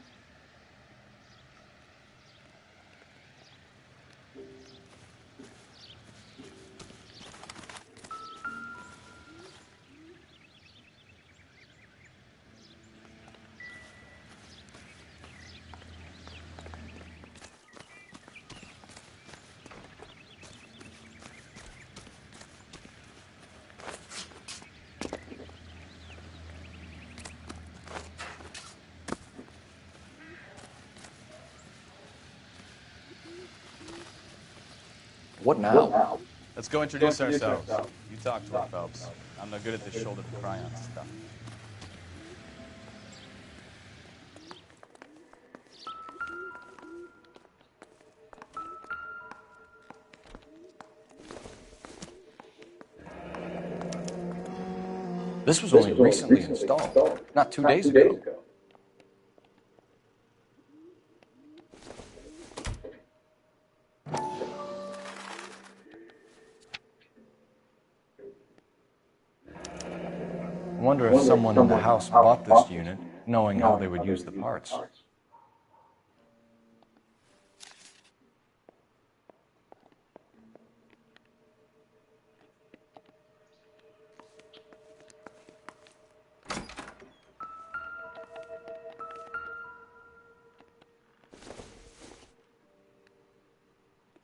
What now? Let's go introduce ourselves. You talk to her, Phelps. I'm no good at this shoulder to cry on stuff. This was only recently installed, not 2 days ago. I wonder if someone in the house bought this unit, knowing how they would use the parts.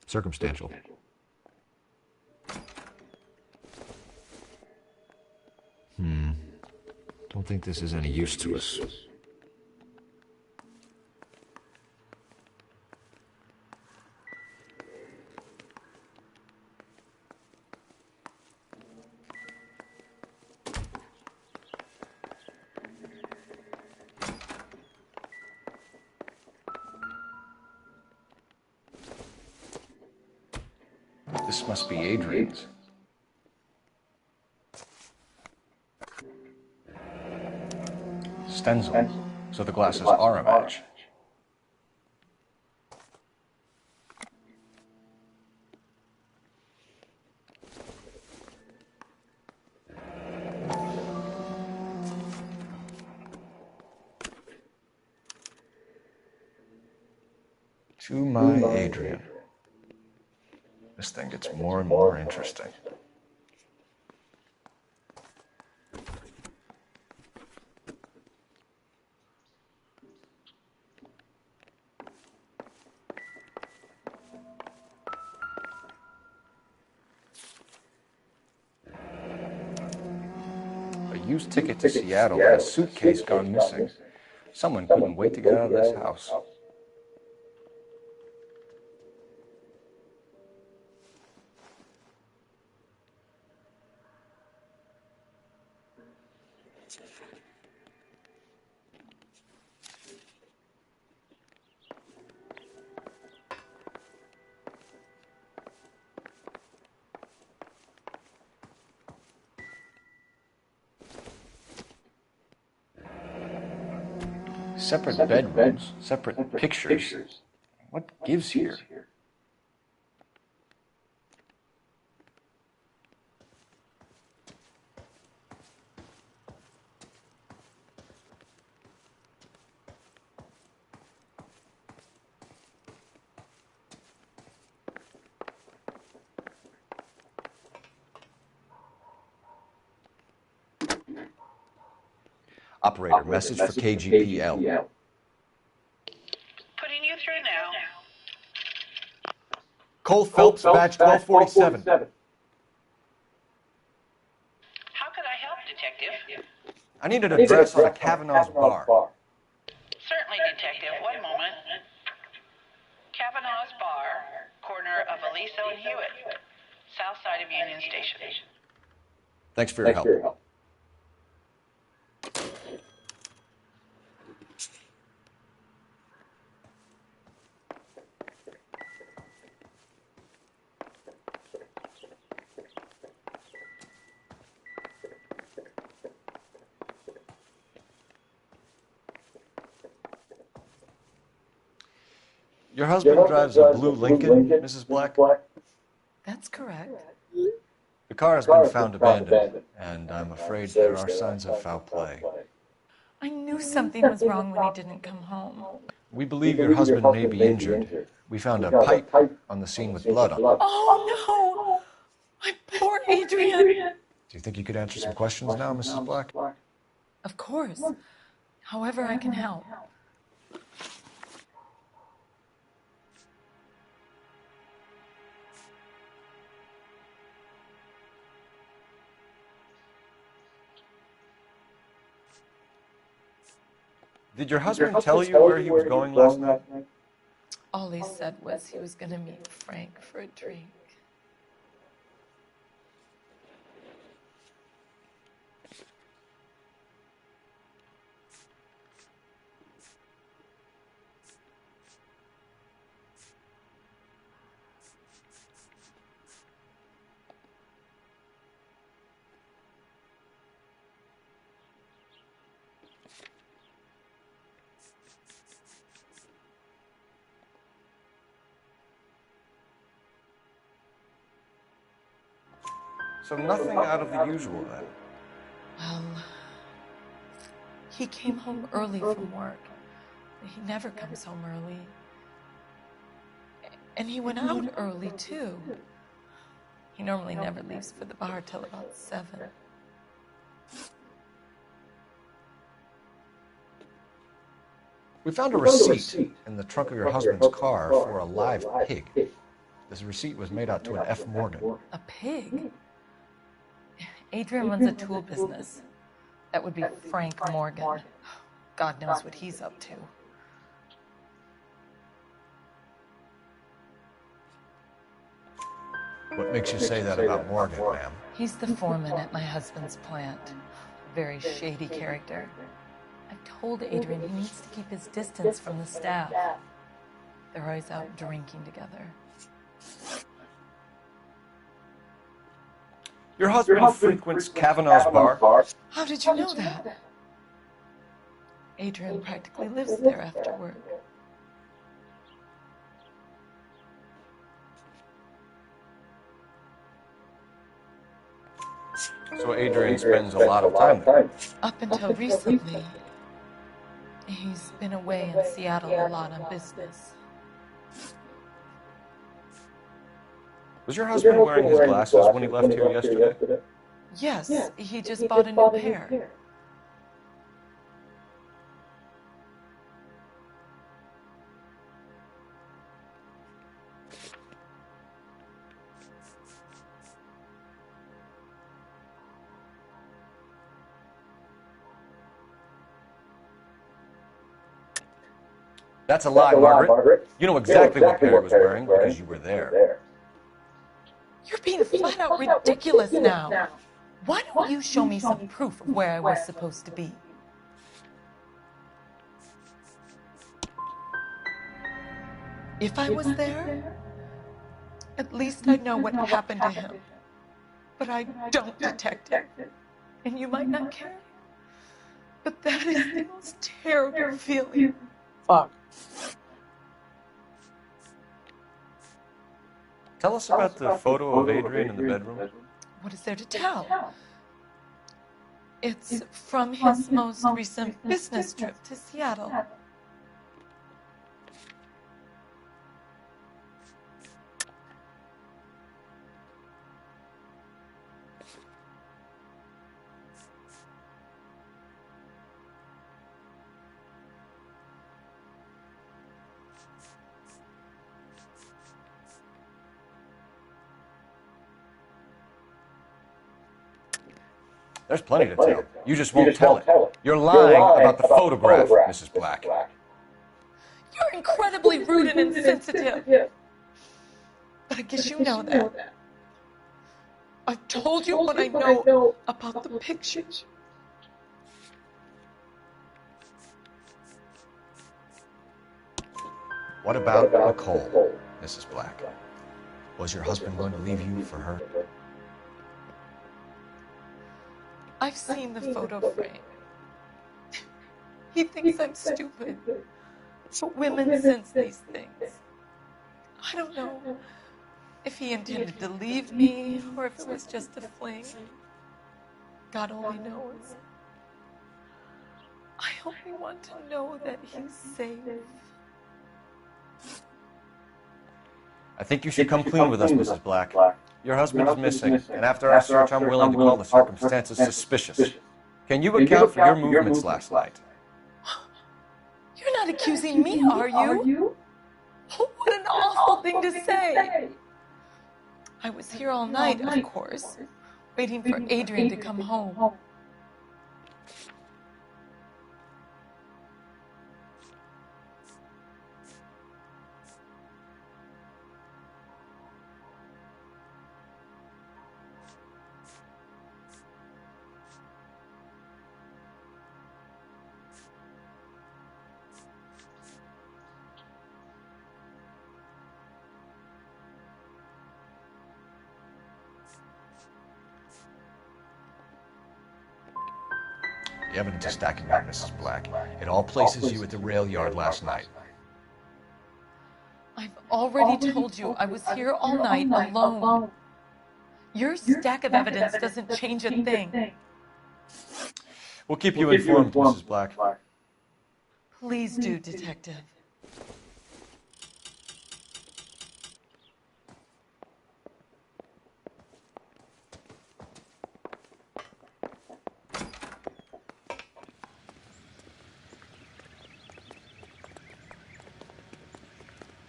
Circumstantial. Don't think this is any use to us. This must be Adrian's. Stencil, so the glasses are a match. To my Adrian. This thing gets more and more interesting. A used ticket to Seattle and a suitcase gone missing. Someone couldn't wait to get out of this house. Separate bedrooms, separate pictures. What gives here? Operator, message for KGPL. Putting you through now. Cole Phelps, badge 1247. How could I help, Detective? I need an address on a Kavanaugh's bar. Certainly, Detective. One moment. Kavanaugh's Bar, corner of Aliso and Hewitt, south side of Union Station. Thanks for your help. Your husband drives a blue Lincoln, Mrs. Black? That's correct. The car has been found abandoned, and I'm afraid there are signs of foul play. I knew something was wrong when he didn't come home. We believe your husband may be injured. We found a pipe on the scene with blood on it. Oh, no! My poor Adrian! Do you think you could answer some questions now, Mrs. Black? Of course. However I can help. Did your husband tell you where he was going last night? All he said was he was going to meet Frank for a drink. So nothing out of the usual then? Well, he came home early from work. He never comes home early. And he went out early, too. He normally never leaves for the bar till about 7. We found a receipt in the trunk of your husband's car for a live pig. This receipt was made out to an F. Morgan. A pig? Adrian runs a tool business. That would be Frank Morgan. God knows what he's up to. What makes you say that about Morgan, ma'am? He's the foreman at my husband's plant. Very shady character. I've told Adrian he needs to keep his distance from the staff. They're always out drinking together. Your husband frequents Kavanaugh's bar? How did you know that? Adrian practically lives there after work. So Adrian spends a lot of time there? Up until recently, he's been away in Seattle a lot on business. Was your husband wearing his glasses when he left here yesterday? Yes, he just bought a new pair. That's a lie, Margaret. You know exactly what pair he was wearing because you were there. You're being flat out ridiculous now. Why don't you show me some proof of where I was supposed to be? If I was there, at least I'd know what happened to him. But I don't, detective. And you might not care. But that is the most terrible feeling. Fuck. Tell us about the photo of Adrian in the bedroom. What is there to tell? It's from his most recent business trip to Seattle. There's plenty to tell. You just won't tell it. You're lying about the photograph, Mrs. Black. You're incredibly rude and insensitive. But I guess you know that. I've told you what I know about the pictures. What about Nicole, Mrs. Black? Was your husband going to leave you for her? I've seen the photo frame. He thinks I'm stupid. But women sense these things. I don't know if he intended to leave me or if it was just a fling. God only knows. I only want to know that he's safe. I think you should come clean with us, Mrs. Black. Your husband is missing, and after our search, I'm willing to call the circumstances suspicious. Can you account for your movements last night? You're not accusing me, are you? What an awful thing to say. I was here all night, of course, waiting for Adrian to come home. The evidence is stacking up, Mrs. Black. It all places you at the rail yard last night. I've already told you I was here all night alone. Your stack of evidence doesn't change a thing. We'll keep you informed, Mrs. Black. Please do, Detective.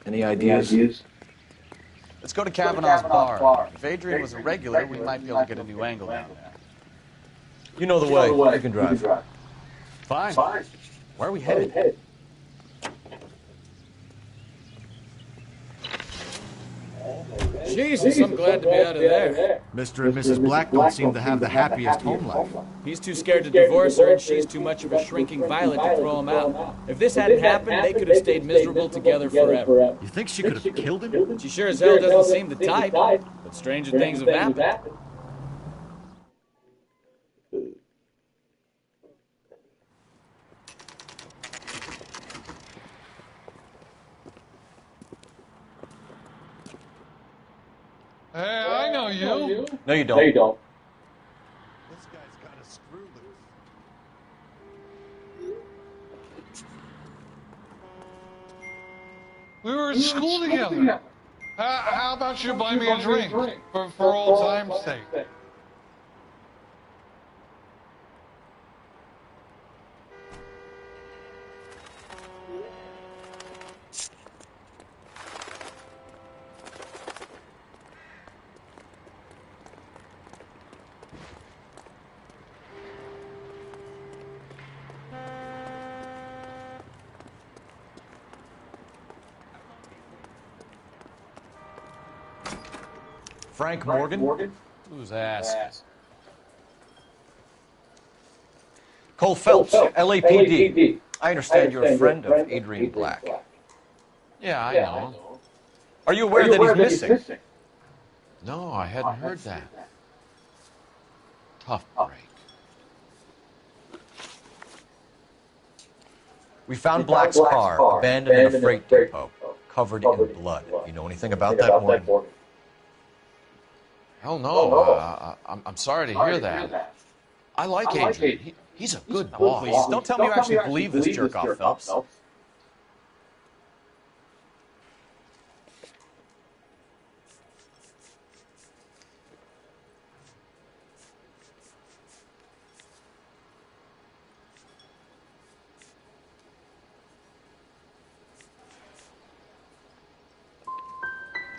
Any ideas? Let's go to Kavanaugh's bar. If Adrian was a regular, we might be able to get a new angle down there. You know the way. You can drive. Fine. Where are we headed? Jesus, I'm glad to be out of there. Mr. and Mrs. Black don't seem to have the happiest home life. He's too scared to divorce her, and she's too much of a shrinking violet to throw him out. If this hadn't happened, they could have stayed miserable together forever. You think she could have killed him? She sure as hell doesn't seem the type, but stranger things have happened. Hey, I know you. No, you don't. This guy's got a screw loose. We were in school together. How about you buy me a drink for old time's sake? Frank Morgan? Who's ass? Cole Phelps, LAPD. I understand you're a friend of Adrian Black. Yeah, I know him. Are you aware that he's missing? No, I hadn't heard that. Tough break. We found Black's car abandoned in a freight depot, covered in blood. You know anything about that, Morgan? Hell no. I'm sorry to hear that. I like Adrian. He's a good boss. Please, don't tell me you actually believe this jerk-off, Phelps.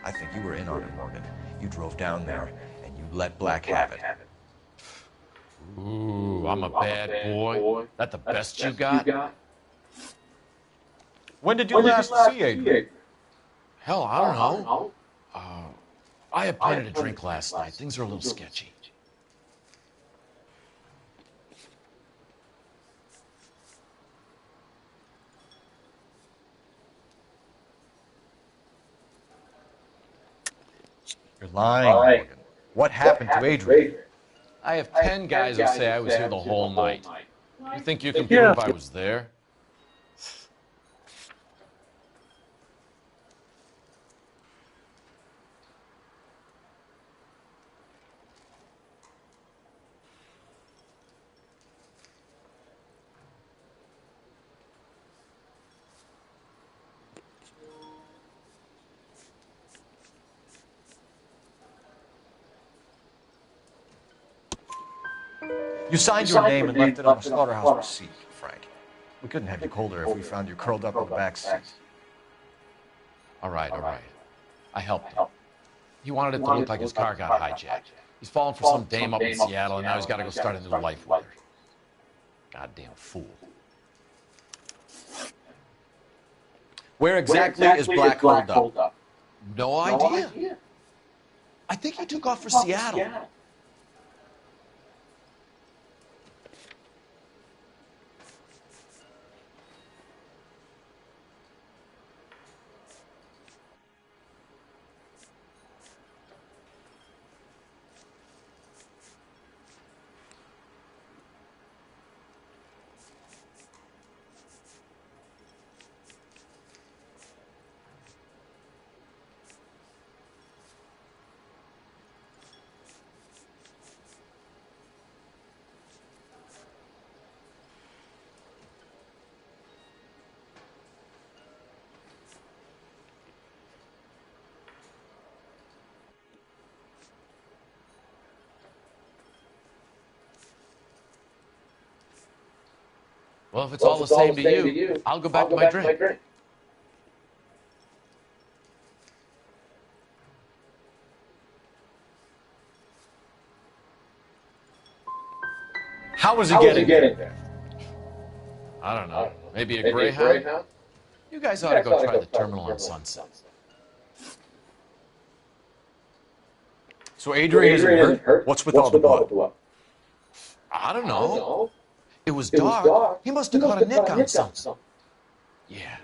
I think you were in on it, Morgan. You drove down there, and you let Black have it. Ooh, I'm a bad boy. That the best you got? When did you last see Adrian? Hell, I don't know. I had plenty to drink last night. Things are a little sketchy. You're lying, Morgan. What happened to Adrian? I have 10 guys who say I was here the whole night. You think you can prove I was there? You signed your name and left it on a slaughterhouse receipt, Frank. We couldn't have you colder if we found you curled up in the back seat. All right. I helped him. He wanted it to look like his car got hijacked. He's fallen for some dame up in Seattle, and now he's got to go start a new life with her. Goddamn fool. Where exactly is Black holed up? No idea. I think he took off for Seattle. Well, if it's all the same to you, I'll go back to my drink. How was he getting there? I don't know. Maybe a Greyhound? You guys ought to go try the terminal on Sunset. So Adrian isn't hurt? What's with all the blood? I don't know. It was dark. He must have caught a nick on something. Yeah.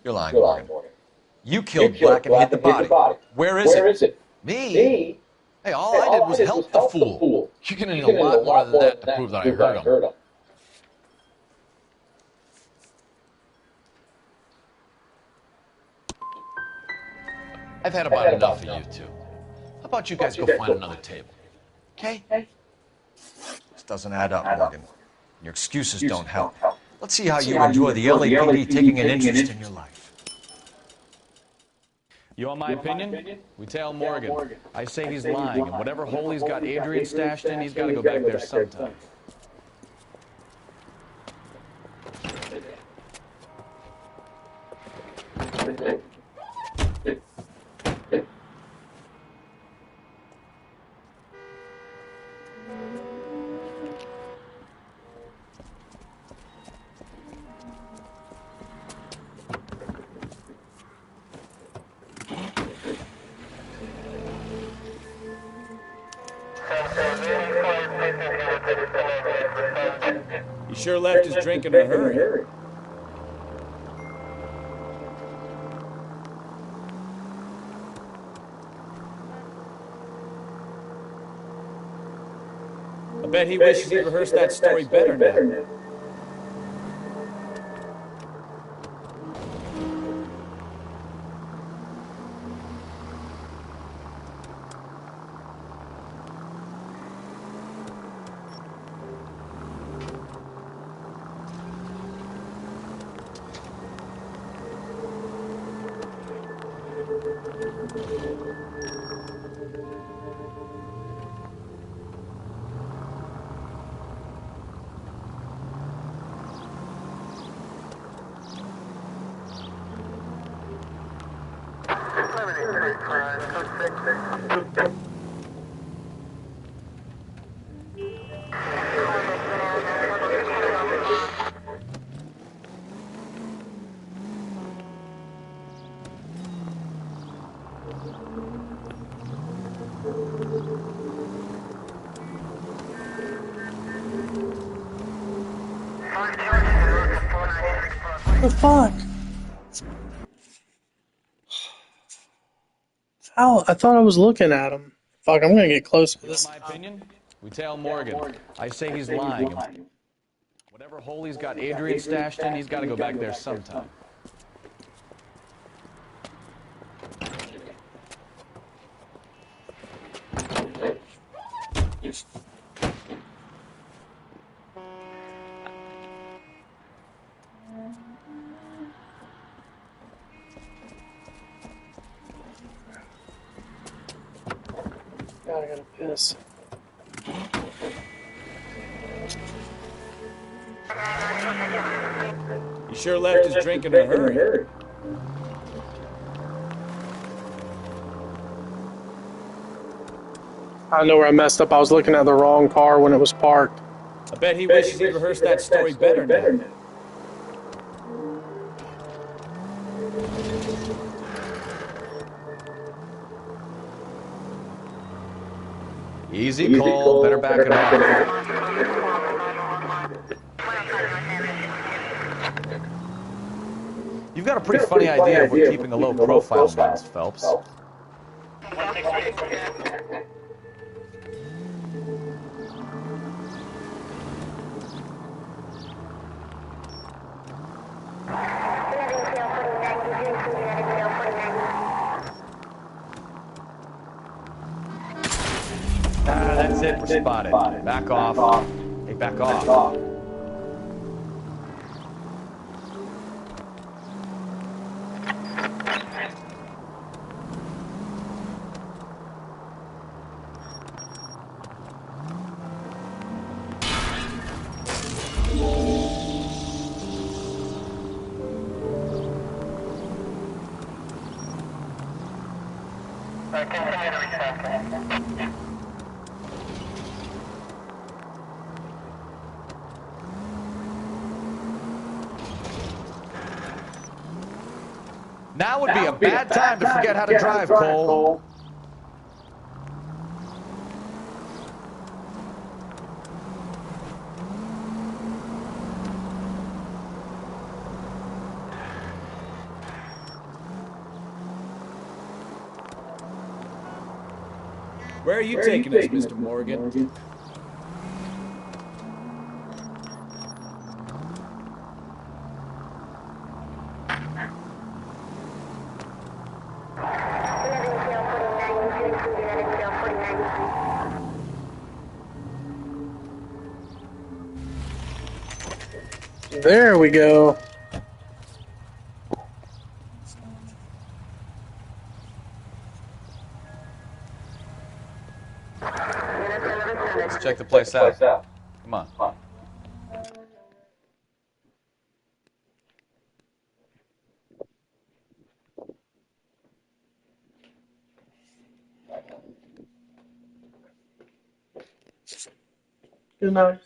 You're lying, Morgan. You killed Black and hid the body. Where is it? Me? Hey, all I did was help the fool. You're going to need a lot more than that to prove that I hurt him. I've had about enough of you two. How about you guys go find another table? Okay? This doesn't add up, Morgan. Your excuses don't help. Let's see how you enjoy the LAPD taking an interest in your life. You want my opinion? We tell Morgan. I say he's lying, and whatever hole he's got Adrian stashed in, he's got to go back there sometime. He sure left his drink in a hurry. I bet he wishes he'd rehearsed that story better now. What the fuck? How? I thought I was looking at him. Fuck, I'm gonna get closer to this. My opinion? We tell Morgan. I say he's lying. Whatever hole he's got Adrian stashed in, he's got to go back there sometime. God, I gotta piss. He sure left his drink in a hurry. I know where I messed up. I was looking at the wrong car when it was parked. I bet he wishes he'd rehearsed that story better now. Easy, Cole. Better back it off. You've got a pretty funny idea of what keeping a low profile means, Phelps. That's it. We're spotted. Back off. Hey, back off. Now would be a bad time to forget how to drive, Cole. Where are you taking us, Mr. Morgan? There we go. Let's check the place out. Come on. Good night.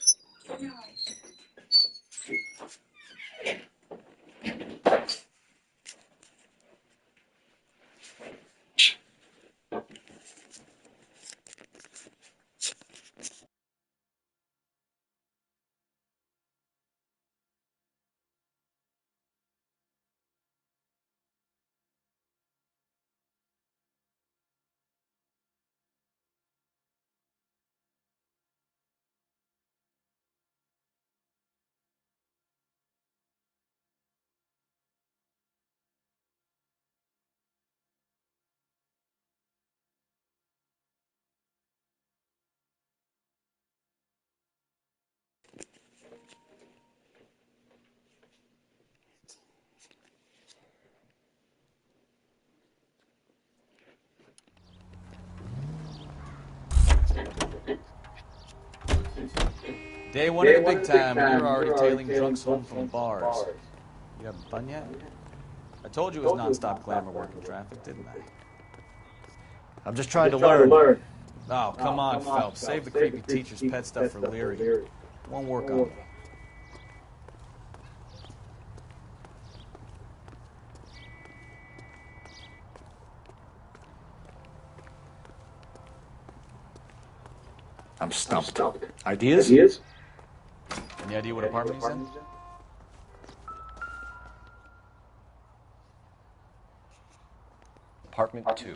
Day one of the big time, and you're already tailing drunks home from bars. You having fun yet? I told you it was non-stop glamour working traffic, didn't I? I'm just trying to learn. Oh, come on, Phelps. Save the creepy teacher's pet stuff for Leary. It won't work on me. I'm stumped. Ideas? Any idea what apartment he's in? Apartment 2.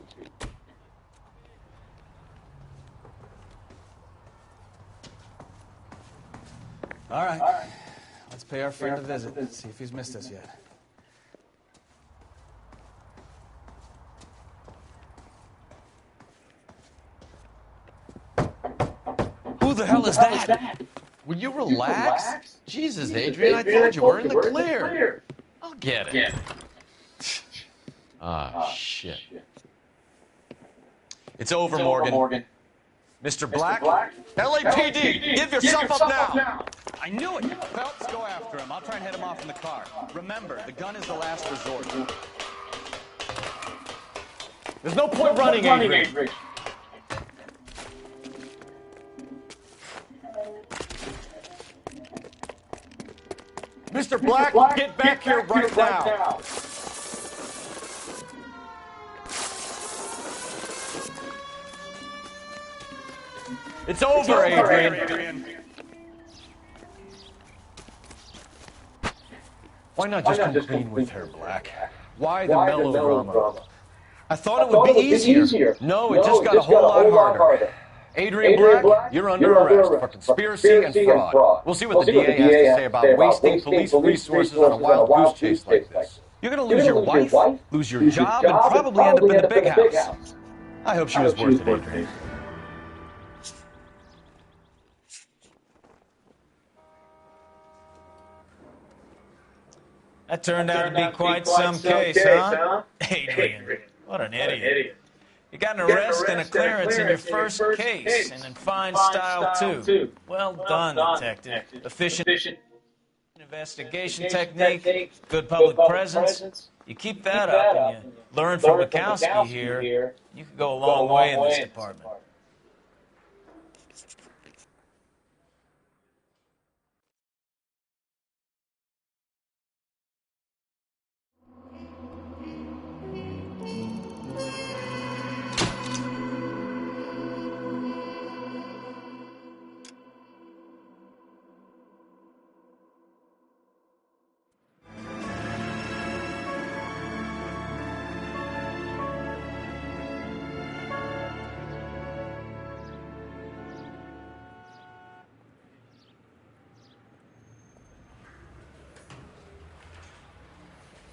All right. Let's pay our friend a visit. See if he's missed us yet. Who the hell is that? Will you relax? Jesus, Adrian, I told you, we're in the clear. I'll get it. Ah, shit. It's over, Morgan. Mr. Black? LAPD, give yourself up now! I knew it! Phelps, go after him. I'll try and head him off in the car. Remember, the gun is the last resort. There's no point running, Adrian. Mr. Black, get back here right now. It's over, Adrian. Why not just come clean with her, Black? Why the melodrama? I thought it would be easier. No, it just got a whole lot harder. Adrian Black, you're under arrest for conspiracy and fraud. We'll see what the DA has to say about wasting police resources on a wild goose chase like this. You're going to lose your wife, lose your job, and probably end up in the big house. I hope she was worth it, Adrian. That turned out to be quite some case, huh? Adrian, what an idiot. You got an arrest and a clearance in your first case, and in fine style, too. Well done, detective. Efficient investigation technique, good public presence. You keep that up and you learn from Bukowski here, you could go a long way in this department.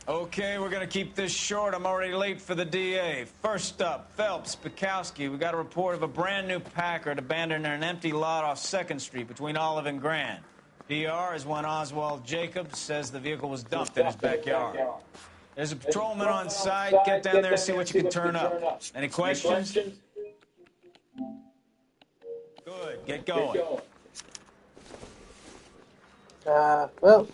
Okay, we're going to keep this short. I'm already late for the DA. First up, Phelps, Bukowski. We got a report of a brand new Packard abandoned in an empty lot off 2nd Street between Olive and Grand. PR is when Oswald Jacobs says the vehicle was dumped in his backyard. There's a patrolman on site. Get down there and see what you can turn up. Any questions? Good. Get going. Well,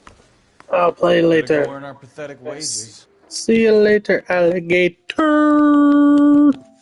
I'll play later. Earn our pathetic wages. See you later, alligator.